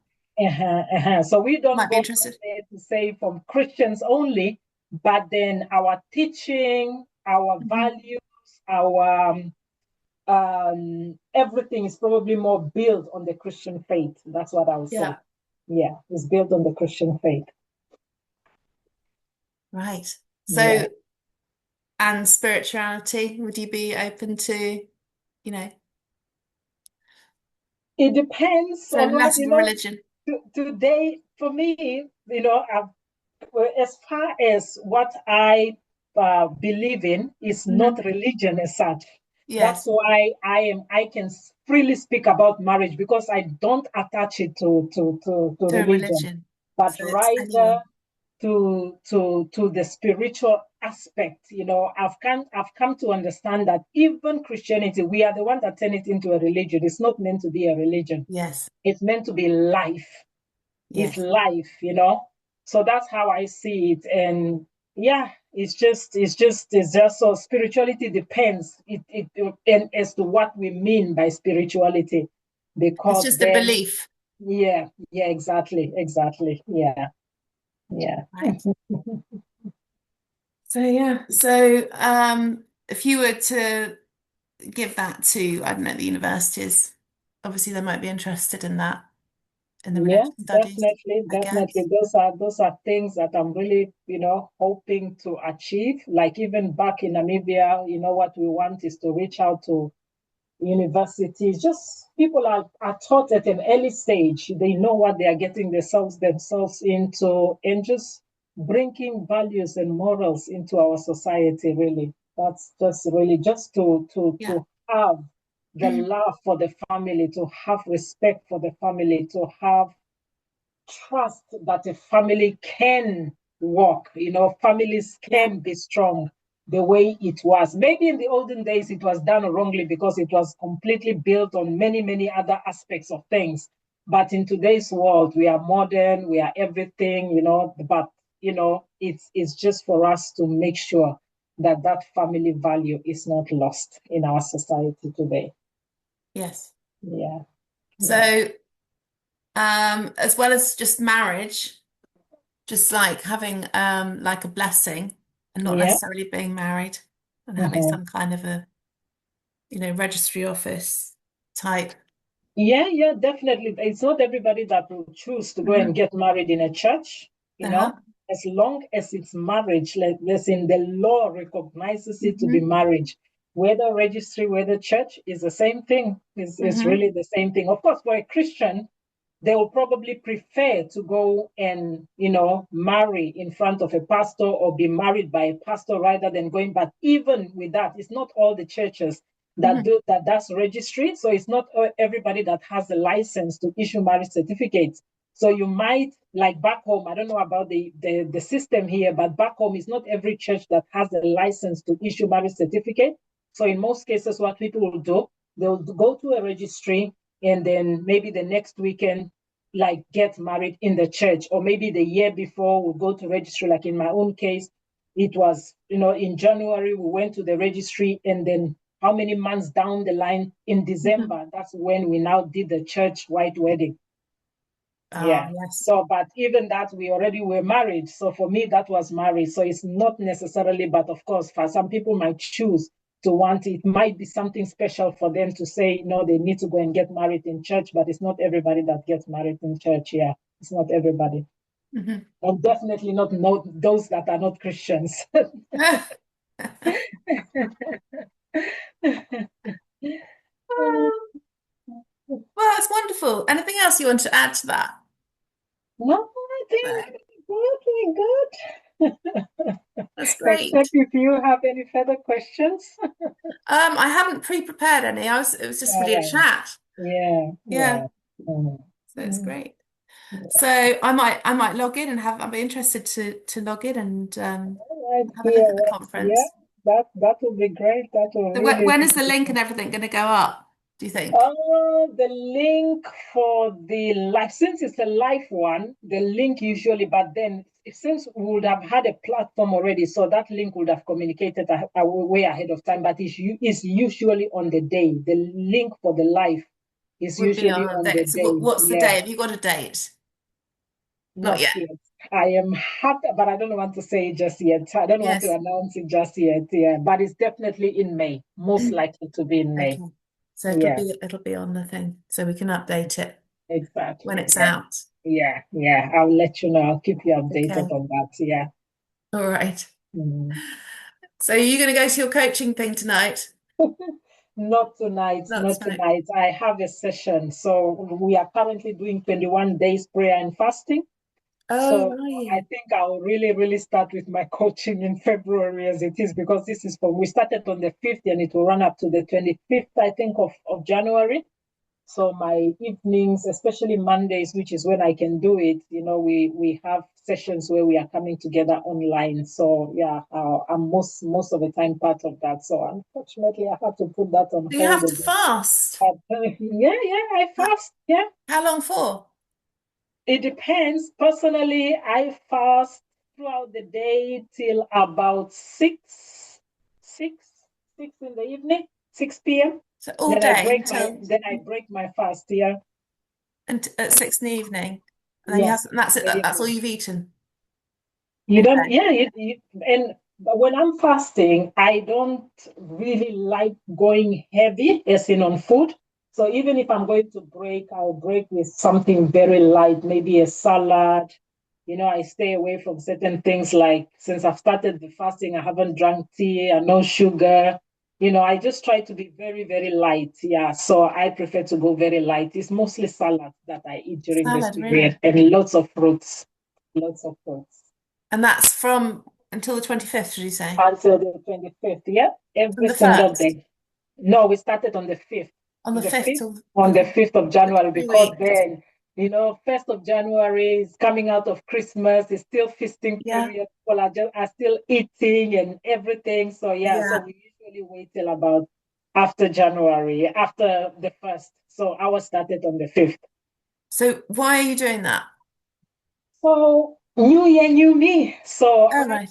Speaker 2: So we don't
Speaker 1: Might be
Speaker 2: go from
Speaker 1: interested.
Speaker 2: there to say from Christians only, but then our teaching, our
Speaker 1: Hmm.
Speaker 2: values, our everything is probably more built on the Christian faith. That's what I would say.
Speaker 1: Yeah.
Speaker 2: Yeah, it's built on the Christian faith.
Speaker 1: Right.
Speaker 2: Yeah.
Speaker 1: So, and spirituality, would you be open to, you know,
Speaker 2: It depends
Speaker 1: so
Speaker 2: on what,
Speaker 1: less of a religion?
Speaker 2: today, for me, as far as what I believe in is not
Speaker 1: Hmm.
Speaker 2: religion as such. That's
Speaker 1: Yes.
Speaker 2: why I can freely speak about marriage because I don't attach it to
Speaker 1: To a
Speaker 2: religion,
Speaker 1: religion.
Speaker 2: but
Speaker 1: So it's
Speaker 2: rather
Speaker 1: anyone.
Speaker 2: to the spiritual aspect. I've come to understand that even Christianity, we are the one that turn it into a religion. It's not meant to be a religion.
Speaker 1: Yes.
Speaker 2: It's meant to be life. It's
Speaker 1: Yes.
Speaker 2: life. So that's how I see it. And yeah, it's just so spirituality depends and as to what we mean by spirituality.
Speaker 1: It's
Speaker 2: Because
Speaker 1: just a
Speaker 2: then
Speaker 1: belief,
Speaker 2: yeah, exactly. Yeah, yeah.
Speaker 1: right? So yeah. So if you were to give that to, I don't know, the universities, obviously they might be interested in that, in the
Speaker 2: Yeah,
Speaker 1: religious studies,
Speaker 2: definitely,
Speaker 1: I
Speaker 2: definitely.
Speaker 1: guess.
Speaker 2: Those are things that I'm really, hoping to achieve. Like even back in Namibia, what we want is to reach out to universities. Just people are taught at an early stage. They know what they are getting themselves into, and just bringing values and morals into our society. Really, that's just really just
Speaker 1: Yeah.
Speaker 2: to have the love for the family, to have respect for the family, to have trust that a family can work, families
Speaker 1: Yeah.
Speaker 2: can be strong the way it was. Maybe in the olden days it was done wrongly because it was completely built on many, many other aspects of things. But in today's world, we are modern, we are everything, but it's just for us to make sure that that family value is not lost in our society today.
Speaker 1: Yes.
Speaker 2: Yeah, yeah,
Speaker 1: So as well as just marriage, just like having like a blessing and not
Speaker 2: yeah.
Speaker 1: necessarily being married and having
Speaker 2: Mhm.
Speaker 1: some kind of a, registry office type.
Speaker 2: Yeah, definitely. It's not everybody that will choose to go and
Speaker 1: Hmm.
Speaker 2: get married in a church,
Speaker 1: Uh-huh.
Speaker 2: as long as it's marriage, like this in the law recognizes it to be
Speaker 1: Hmm.
Speaker 2: marriage. Whether registry, whether church is the same thing, is
Speaker 1: Hmm.
Speaker 2: really the same thing. Of course, for a Christian, they will probably prefer to go and marry in front of a pastor or be married by a pastor rather than going. But even with that, it's not all the churches that
Speaker 1: Hmm.
Speaker 2: do that. That's registry, so it's not everybody that has the license to issue marriage certificates. So you might, like back home, I don't know about the system here, but back home it's not every church that has the license to issue marriage certificate. So in most cases what people will do, they'll go to a registry, and then maybe the next weekend, like, get married in the church, or maybe the year before we'll go to registry. Like in my own case, it was, in January we went to the registry, and then how many months down the line in
Speaker 1: Hmm.
Speaker 2: December, that's when we now did the church white wedding.
Speaker 1: Oh,
Speaker 2: Yeah.
Speaker 1: yes.
Speaker 2: So, but even that, we already were married. So for me, that was marriage. So it's not necessarily, but of course, for some people might choose to want it. Might be something special for them to say, no, they need to go and get married in church, but it's not everybody that gets married in church. Yeah. It's not everybody.
Speaker 1: Hmm.
Speaker 2: And definitely not those that are not Christians.
Speaker 1: Well, that's wonderful. Anything else you want to add to that?
Speaker 2: No, I think
Speaker 1: No.
Speaker 2: we're good.
Speaker 1: That's
Speaker 2: Except
Speaker 1: great.
Speaker 2: if you have any further questions.
Speaker 1: I haven't pre-prepared any. It was just really a
Speaker 2: All right.
Speaker 1: chat.
Speaker 2: Yeah,
Speaker 1: Yeah.
Speaker 2: yeah. Mm,
Speaker 1: So it's
Speaker 2: mm.
Speaker 1: great. So I might log in and have I'll be interested to log in and
Speaker 2: All right,
Speaker 1: have a
Speaker 2: hear
Speaker 1: look at the
Speaker 2: what? Yeah,
Speaker 1: conference.
Speaker 2: that will be great. That will
Speaker 1: So
Speaker 2: really,
Speaker 1: when is the
Speaker 2: really
Speaker 1: link
Speaker 2: be.
Speaker 1: and everything going to go up, do you think?
Speaker 2: The link for the live, since it's a live one, the link usually, but then since we would have had a platform already, so that link would have communicated way ahead of time, but it's usually on the day. The link for the live is
Speaker 1: Would be
Speaker 2: usually
Speaker 1: on a
Speaker 2: on the
Speaker 1: date. So
Speaker 2: day.
Speaker 1: what's the
Speaker 2: Yeah,
Speaker 1: date? Have you got a date? Not
Speaker 2: not
Speaker 1: yet.
Speaker 2: yet. I am happy, but I don't want to say it just yet. I don't want to
Speaker 1: Yes.
Speaker 2: announce it just yet. Yeah, but it's definitely in May, most likely to be in May.
Speaker 1: Okay. So
Speaker 2: Yeah,
Speaker 1: it'll be on the thing, so we can update it when
Speaker 2: exactly.
Speaker 1: it's
Speaker 2: Yeah.
Speaker 1: out.
Speaker 2: Yeah, yeah. I'll let you know. I'll keep you updated
Speaker 1: Okay.
Speaker 2: on that. Yeah.
Speaker 1: All right.
Speaker 2: Mm.
Speaker 1: So are you going to go to your coaching thing tonight?
Speaker 2: Not tonight,
Speaker 1: Not
Speaker 2: not
Speaker 1: tonight.
Speaker 2: tonight. I have a session. So we are currently doing 21 days prayer and fasting.
Speaker 1: Oh,
Speaker 2: So
Speaker 1: are
Speaker 2: I
Speaker 1: you?
Speaker 2: think I'll really, really start with my coaching in February as it is, because this is we started on the 5th and it will run up to the 25th, I think, of January. So my evenings, especially Mondays, which is when I can do it, we have sessions where we are coming together online. So yeah, I'm most of the time part of that. So unfortunately, I have to put that on
Speaker 1: Do you
Speaker 2: hold
Speaker 1: have to
Speaker 2: again.
Speaker 1: fast?
Speaker 2: But yeah, yeah, I
Speaker 1: How,
Speaker 2: fast. Yeah,
Speaker 1: how long for?
Speaker 2: it depends. Personally, I fast throughout the day till about six, 6 in the evening, 6 p.m.
Speaker 1: So all day until
Speaker 2: Then I break my fast. Yeah.
Speaker 1: at 6 in the evening, and then you have
Speaker 2: Yes,
Speaker 1: and that's
Speaker 2: in
Speaker 1: it.
Speaker 2: the
Speaker 1: That's all
Speaker 2: evening.
Speaker 1: you've eaten
Speaker 2: You
Speaker 1: in a
Speaker 2: don't,
Speaker 1: day.
Speaker 2: yeah, and but when I'm fasting, I don't really like going heavy, as in on food. So even if I'm going to break, I'll break with something very light, maybe a salad. I stay away from certain things like since I've started the fasting, I haven't drank tea and no sugar. I just try to be very, very light. Yeah. So I prefer to go very light. It's mostly salad that I eat during this
Speaker 1: Salad, really?
Speaker 2: period and lots of fruits. Lots of fruits.
Speaker 1: And that's from until the 25th, did you say?
Speaker 2: Until the 25th. Yeah,
Speaker 1: From
Speaker 2: every
Speaker 1: the
Speaker 2: single
Speaker 1: 1st?
Speaker 2: day. No, we started on the 5th.
Speaker 1: On the
Speaker 2: On the
Speaker 1: 5th
Speaker 2: 5th,
Speaker 1: till
Speaker 2: on the
Speaker 1: okay.
Speaker 2: 5th of
Speaker 1: So
Speaker 2: January,
Speaker 1: 3 weeks.
Speaker 2: because then, 1st of January is coming out of Christmas, it's still feasting
Speaker 1: Yeah.
Speaker 2: period. People are still eating and everything. So, yeah, so
Speaker 1: Yeah.
Speaker 2: we usually wait till about after January, after the 1st. So, ours started on the 5th.
Speaker 1: So why are you doing that?
Speaker 2: So new year, new me. So
Speaker 1: Oh, right.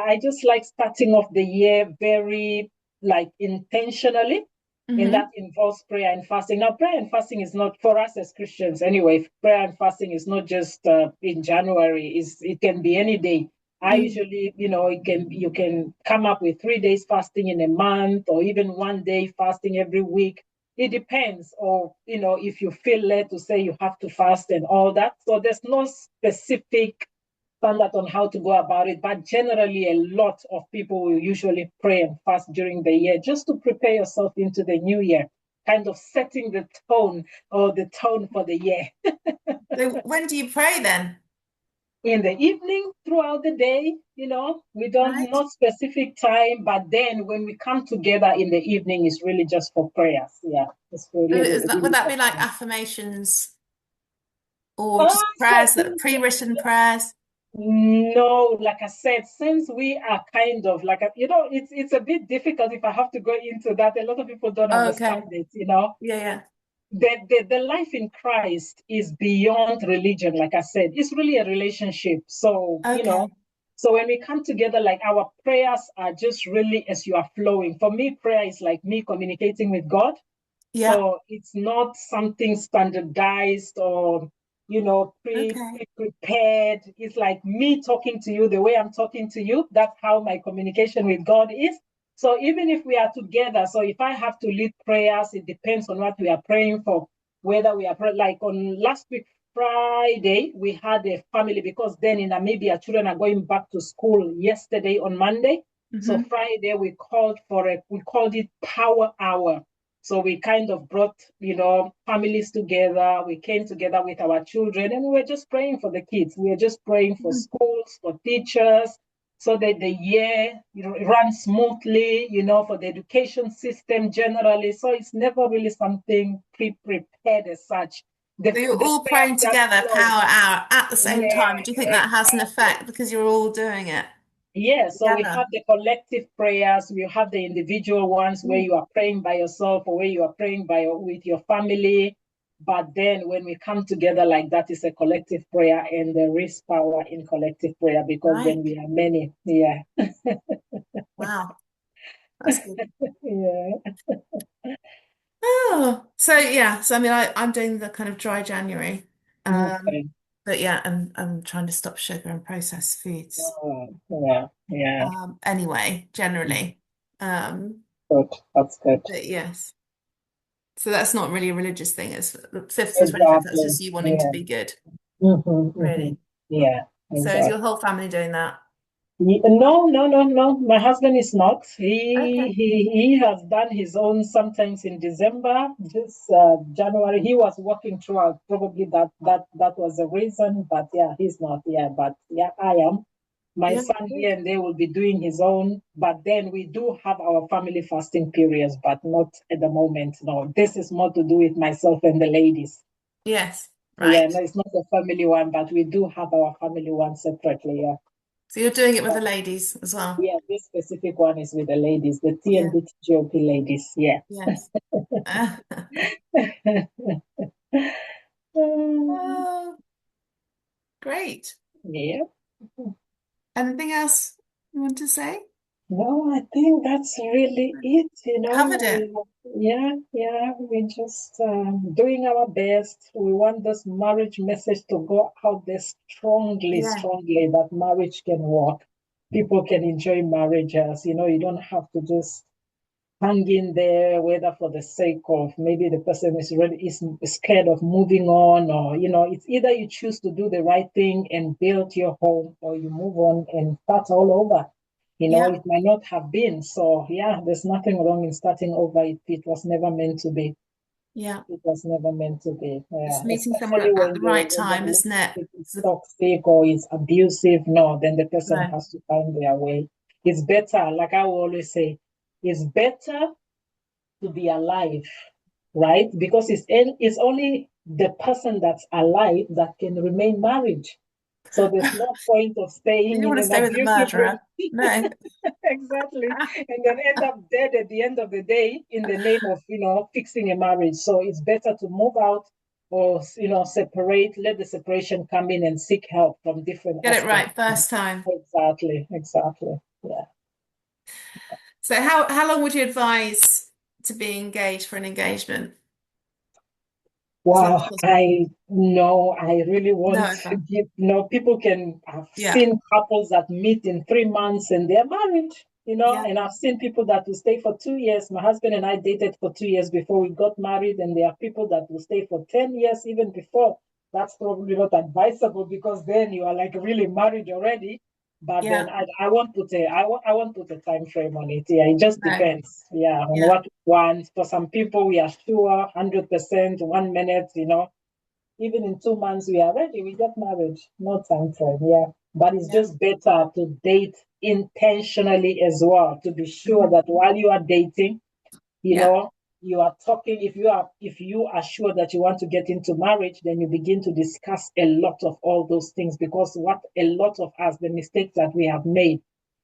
Speaker 2: I just like starting off the year very like intentionally, and that
Speaker 1: Mm-hmm.
Speaker 2: involves prayer and fasting. Now, prayer and fasting is not for us as Christians anyway. Prayer and fasting is not just in January. It can be any day. I
Speaker 1: Mm.
Speaker 2: usually, you can come up with 3 days fasting in a month, or even one day fasting every week. It depends, or if you feel led to say you have to fast and all that. So there's no specific standard on how to go about it, but generally a lot of people will usually pray and fast during the year just to prepare yourself into the new year, kind of setting the tone, or the tone for the year.
Speaker 1: So when do you pray then?
Speaker 2: In the evening, throughout the day, we don't,
Speaker 1: Right.
Speaker 2: not specific time, but then when we come together in the evening, it's really just for prayers. Yeah, it's really,
Speaker 1: Is
Speaker 2: really,
Speaker 1: that would
Speaker 2: really
Speaker 1: that be
Speaker 2: for
Speaker 1: like
Speaker 2: prayer.
Speaker 1: affirmations or
Speaker 2: Uh,
Speaker 1: just
Speaker 2: so
Speaker 1: prayers that are pre-written prayers?
Speaker 2: No, like I said, since we are kind of like, it's a bit difficult if I have to go into that. A lot of people don't
Speaker 1: Oh, okay.
Speaker 2: understand it.
Speaker 1: Yeah, yeah.
Speaker 2: The life in Christ is beyond religion, like I said. It's really a relationship.
Speaker 1: Okay.
Speaker 2: So when we come together, like our prayers are just really as you are flowing. For me, prayer is like me communicating with God.
Speaker 1: Yeah.
Speaker 2: So it's not something standardized or
Speaker 1: Okay.
Speaker 2: prepared. It's like me talking to you the way I'm talking to you. That's how my communication with God is. So even if we are together, so if I have to lead prayers, it depends on what we are praying for. Whether we are like on last week Friday, we had a family, because then in Namibia children are going back to school yesterday on Monday. So
Speaker 1: Hmm.
Speaker 2: Friday we called it Power Hour. So we kind of brought, families together. We came together with our children and we were just praying for the kids. We were just praying for schools, for teachers, so that the year, runs smoothly, for the education system generally. So it's never really something pre-prepared as such.
Speaker 1: So you're
Speaker 2: The
Speaker 1: all
Speaker 2: prayers
Speaker 1: praying
Speaker 2: just
Speaker 1: together,
Speaker 2: flow.
Speaker 1: power hour, at the same
Speaker 2: Yeah,
Speaker 1: time. Do you think that has an
Speaker 2: exactly.
Speaker 1: effect because you're all doing it
Speaker 2: Yeah, so we
Speaker 1: together?
Speaker 2: have the collective prayers, we have the individual ones where
Speaker 1: Mm.
Speaker 2: you are praying by yourself or where you are praying with your family. But then when we come together like that, it's a collective prayer, and there is power in collective prayer because then
Speaker 1: Right.
Speaker 2: we are many. Yeah.
Speaker 1: Wow. That's good.
Speaker 2: Yeah.
Speaker 1: Oh, so yeah. So I mean, I'm doing the kind of dry January. Um,
Speaker 2: Okay.
Speaker 1: but yeah, I'm trying to stop sugar and processed foods.
Speaker 2: Oh, yeah. Yeah.
Speaker 1: Anyway, generally. Um,
Speaker 2: Good. That's good.
Speaker 1: but yes. So that's not really a religious thing. It's the 5th to 25th. That's
Speaker 2: Exactly.
Speaker 1: just you wanting to
Speaker 2: Yeah.
Speaker 1: be good,
Speaker 2: Mm-hmm.
Speaker 1: really.
Speaker 2: Yeah.
Speaker 1: So is your
Speaker 2: Exactly.
Speaker 1: whole family doing that?
Speaker 2: No, no, no, no. My husband is not.
Speaker 1: Okay.
Speaker 2: He has done his own sometimes in December, just January. He was working throughout. Probably that was the reason. But yeah, he's not. Yeah, but yeah, I am. My
Speaker 1: Yeah,
Speaker 2: son
Speaker 1: good.
Speaker 2: here and there will be doing his own. But then we do have our family fasting periods, but not at the moment. No, this is more to do with myself and the ladies.
Speaker 1: Yes,
Speaker 2: Yeah,
Speaker 1: right.
Speaker 2: no, it's not a family one, but we do have our family one separately. Yeah.
Speaker 1: So you're doing it with the ladies as well.
Speaker 2: Yeah, this specific one is with the ladies, the T and
Speaker 1: Yeah,
Speaker 2: B GOP ladies. Yeah.
Speaker 1: yes.
Speaker 2: Um,
Speaker 1: Oh, great.
Speaker 2: yeah.
Speaker 1: Anything else you want to say?
Speaker 2: No, I think that's really it.
Speaker 1: Covered it.
Speaker 2: Yeah, yeah. We're just doing our best. We want this marriage message to go out there strongly,
Speaker 1: Yeah,
Speaker 2: strongly that marriage can work. People can enjoy marriages. You don't have to just hang in there, whether for the sake of maybe the person is scared of moving on, or it's either you choose to do the right thing and build your home, or you move on and start all over.
Speaker 1: yeah,
Speaker 2: It might not have been. So yeah, there's nothing wrong in starting over if it was never meant to be.
Speaker 1: yeah.
Speaker 2: It was never meant to be.
Speaker 1: It's
Speaker 2: Yeah,
Speaker 1: meeting someone
Speaker 2: especially
Speaker 1: at
Speaker 2: when
Speaker 1: the
Speaker 2: the
Speaker 1: right
Speaker 2: when the
Speaker 1: time, isn't it?
Speaker 2: relationship is
Speaker 1: So-
Speaker 2: toxic or is abusive. No, then the person
Speaker 1: no.
Speaker 2: has to find their way. It's better, like I will always say, it's better to be alive, right? Because it's only the person that's alive that can remain married. So there's no point of
Speaker 1: You
Speaker 2: staying
Speaker 1: don't
Speaker 2: in
Speaker 1: want to
Speaker 2: an
Speaker 1: stay with a
Speaker 2: abusive
Speaker 1: murderer.
Speaker 2: relationship.
Speaker 1: No.
Speaker 2: Exactly, and then end up dead at the end of the day in the name of fixing a marriage. So it's better to move out or separate, let the separation come in and seek help from different
Speaker 1: Get it
Speaker 2: aspects.
Speaker 1: right first time.
Speaker 2: Exactly, exactly. Yeah.
Speaker 1: So how long would you advise to be engaged for an engagement? As long as
Speaker 2: Wow,
Speaker 1: possible.
Speaker 2: I know. I really
Speaker 1: No
Speaker 2: want to
Speaker 1: advice.
Speaker 2: give. People can. I've
Speaker 1: Yeah,
Speaker 2: seen couples that meet in 3 months and they're married.
Speaker 1: yeah,
Speaker 2: And I've seen people that will stay for 2 years. My husband and I dated for 2 years before we got married, and there are people that will stay for 10 years even before. That's probably not advisable because then you are like really married already. But then
Speaker 1: yeah.
Speaker 2: I won't put I won't put a time frame on it. Yeah, it just
Speaker 1: No,
Speaker 2: depends. Yeah, on
Speaker 1: yeah,
Speaker 2: what we want. For some people, we are sure 100%, 1 minute. Even in 2 months we are ready. We get married. No time frame. Yeah, but it's
Speaker 1: yeah,
Speaker 2: just better to date intentionally as well to be sure
Speaker 1: mhm,
Speaker 2: that while you are dating, you
Speaker 1: yeah,
Speaker 2: know you are talking. If you are sure that you want to get into marriage, then you begin to discuss a lot of all those things, because what a lot of us, the mistakes that we have made,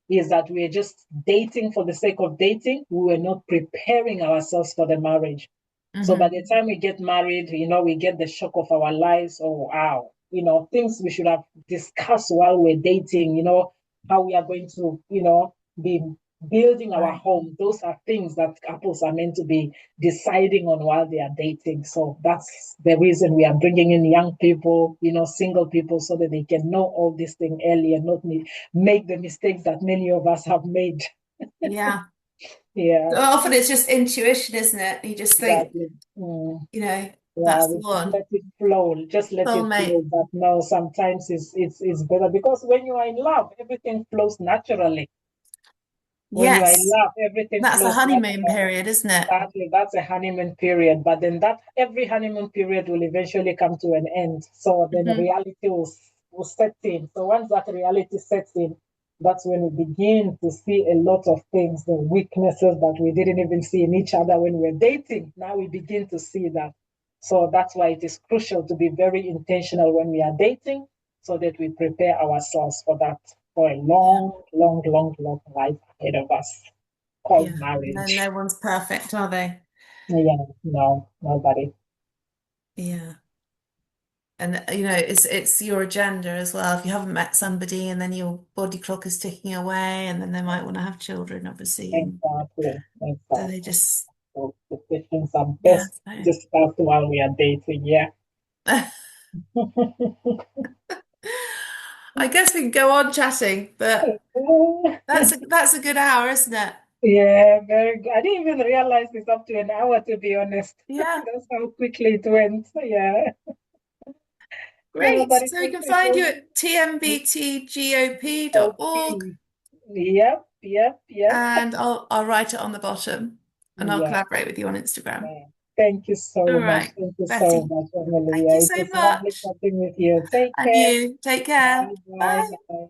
Speaker 2: is that we are just dating for the sake of dating. We were not preparing ourselves for the marriage. So by
Speaker 1: hmm,
Speaker 2: the time we get married, we get the shock of our lives. Oh, wow. Things we should have discussed while we're dating, how we are going to, be building our
Speaker 1: right.
Speaker 2: home. Those are things that couples are meant to be deciding on while they are dating. So that's the reason we are bringing in young people, single people, so that they can know all these things early and not make the mistakes that many of us have made.
Speaker 1: Yeah.
Speaker 2: Yeah,
Speaker 1: So often it's just intuition, isn't it? You just think,
Speaker 2: exactly. Mm. Yeah,
Speaker 1: that's the
Speaker 2: we should
Speaker 1: one.
Speaker 2: let it flow. Just let it
Speaker 1: Soulmate.
Speaker 2: flow. But no, sometimes it's better because when you are in love, everything flows naturally. When you are in
Speaker 1: Yes.
Speaker 2: love, everything
Speaker 1: That's a
Speaker 2: flows
Speaker 1: honeymoon
Speaker 2: naturally.
Speaker 1: period, isn't it?
Speaker 2: Exactly, that's a honeymoon period. But then that every honeymoon period will eventually come to an end. So then
Speaker 1: Hmm.
Speaker 2: reality will set in. So once that reality sets in, that's when we begin to see a lot of things, the weaknesses that we didn't even see in each other when we were dating. Now we begin to see that. So that's why it is crucial to be very intentional when we are dating so that we prepare ourselves for that, for a
Speaker 1: Yeah.
Speaker 2: long, long, long, long life ahead of us called
Speaker 1: Yeah. No,
Speaker 2: marriage.
Speaker 1: no one's perfect, are they?
Speaker 2: Yeah, no, nobody.
Speaker 1: Yeah. And it's your agenda as well. If you haven't met somebody and then your body clock is ticking away and then they might want to have children, obviously. And
Speaker 2: Exactly,
Speaker 1: so they
Speaker 2: exactly.
Speaker 1: just,
Speaker 2: So decisions are
Speaker 1: yeah.
Speaker 2: best discussed while we are dating. Yeah.
Speaker 1: So I guess we can go on chatting, but that's a good hour, isn't it?
Speaker 2: Yeah, very good. I didn't even realize it's up to an hour, to be honest.
Speaker 1: Yeah.
Speaker 2: That's how quickly it went. Yeah. No,
Speaker 1: Great.
Speaker 2: but
Speaker 1: So we can
Speaker 2: it
Speaker 1: find you
Speaker 2: was
Speaker 1: at tmbtgop.org
Speaker 2: OP. Yep, yep, yep.
Speaker 1: and I'll write it on the bottom and I'll
Speaker 2: Yeah.
Speaker 1: collaborate with you on Instagram.
Speaker 2: Yeah. Thank you so
Speaker 1: All
Speaker 2: much.
Speaker 1: right,
Speaker 2: Thank you so
Speaker 1: Betty.
Speaker 2: much, Emily.
Speaker 1: Thank
Speaker 2: Yeah,
Speaker 1: you
Speaker 2: it
Speaker 1: so
Speaker 2: was lovely
Speaker 1: much.
Speaker 2: talking with you. Take
Speaker 1: And
Speaker 2: care.
Speaker 1: you take care.
Speaker 2: Bye, bye,
Speaker 1: Bye.
Speaker 2: bye.